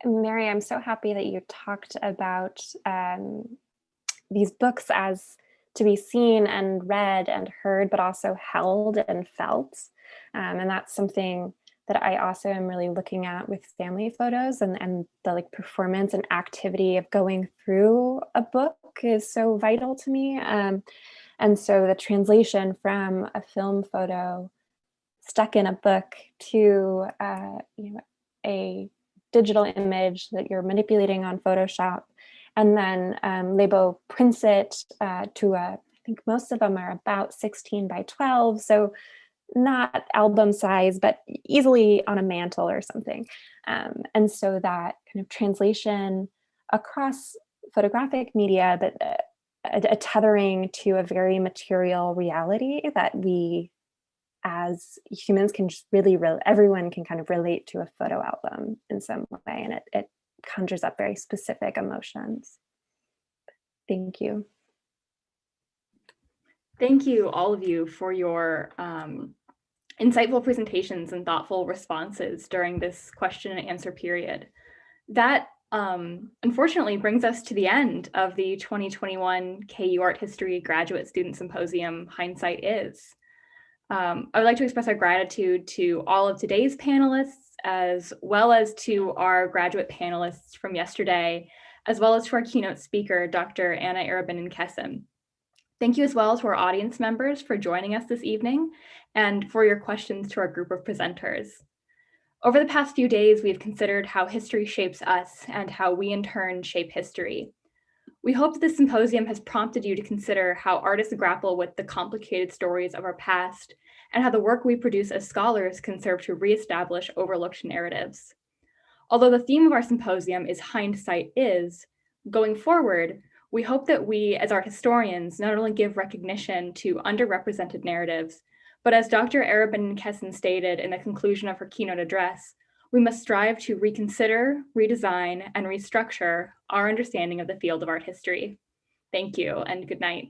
Mary, I'm so happy that you talked about these books as to be seen and read and heard, but also held and felt. And that's something that I also am really looking at with family photos, and the performance and activity of going through a book is so vital to me. And so the translation from a film photo stuck in a book to a digital image that you're manipulating on Photoshop, and then Lebo prints it to I think most of them are about 16 by 12. So not album size, but easily on a mantle or something. And so that kind of translation across photographic media, but a tethering to a very material reality that we as humans can just everyone can kind of relate to a photo album in some way, and it conjures up very specific emotions. Thank you. Thank you, all of you, for your insightful presentations and thoughtful responses during this question and answer period. That unfortunately brings us to the end of the 2021 KU Art History Graduate Student Symposium, Hindsight Is. I would like to express our gratitude to all of today's panelists, as well as to our graduate panelists from yesterday, as well as to our keynote speaker, Dr. Anna Arabinden-Kesem. Thank you as well to our audience members for joining us this evening and for your questions to our group of presenters. Over the past few days, we've considered how history shapes us and how we in turn shape history. We hope that this symposium has prompted you to consider how artists grapple with the complicated stories of our past and how the work we produce as scholars can serve to reestablish overlooked narratives. Although the theme of our symposium is Hindsight Is, going forward, we hope that we, as art historians, not only give recognition to underrepresented narratives, but as Dr. Arabinden-Kesem stated in the conclusion of her keynote address, we must strive to reconsider, redesign, and restructure our understanding of the field of art history. Thank you, and good night.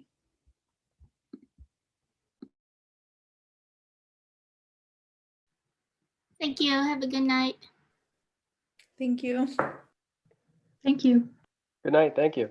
Thank you. Have a good night. Thank you. Thank you. Good night. Thank you.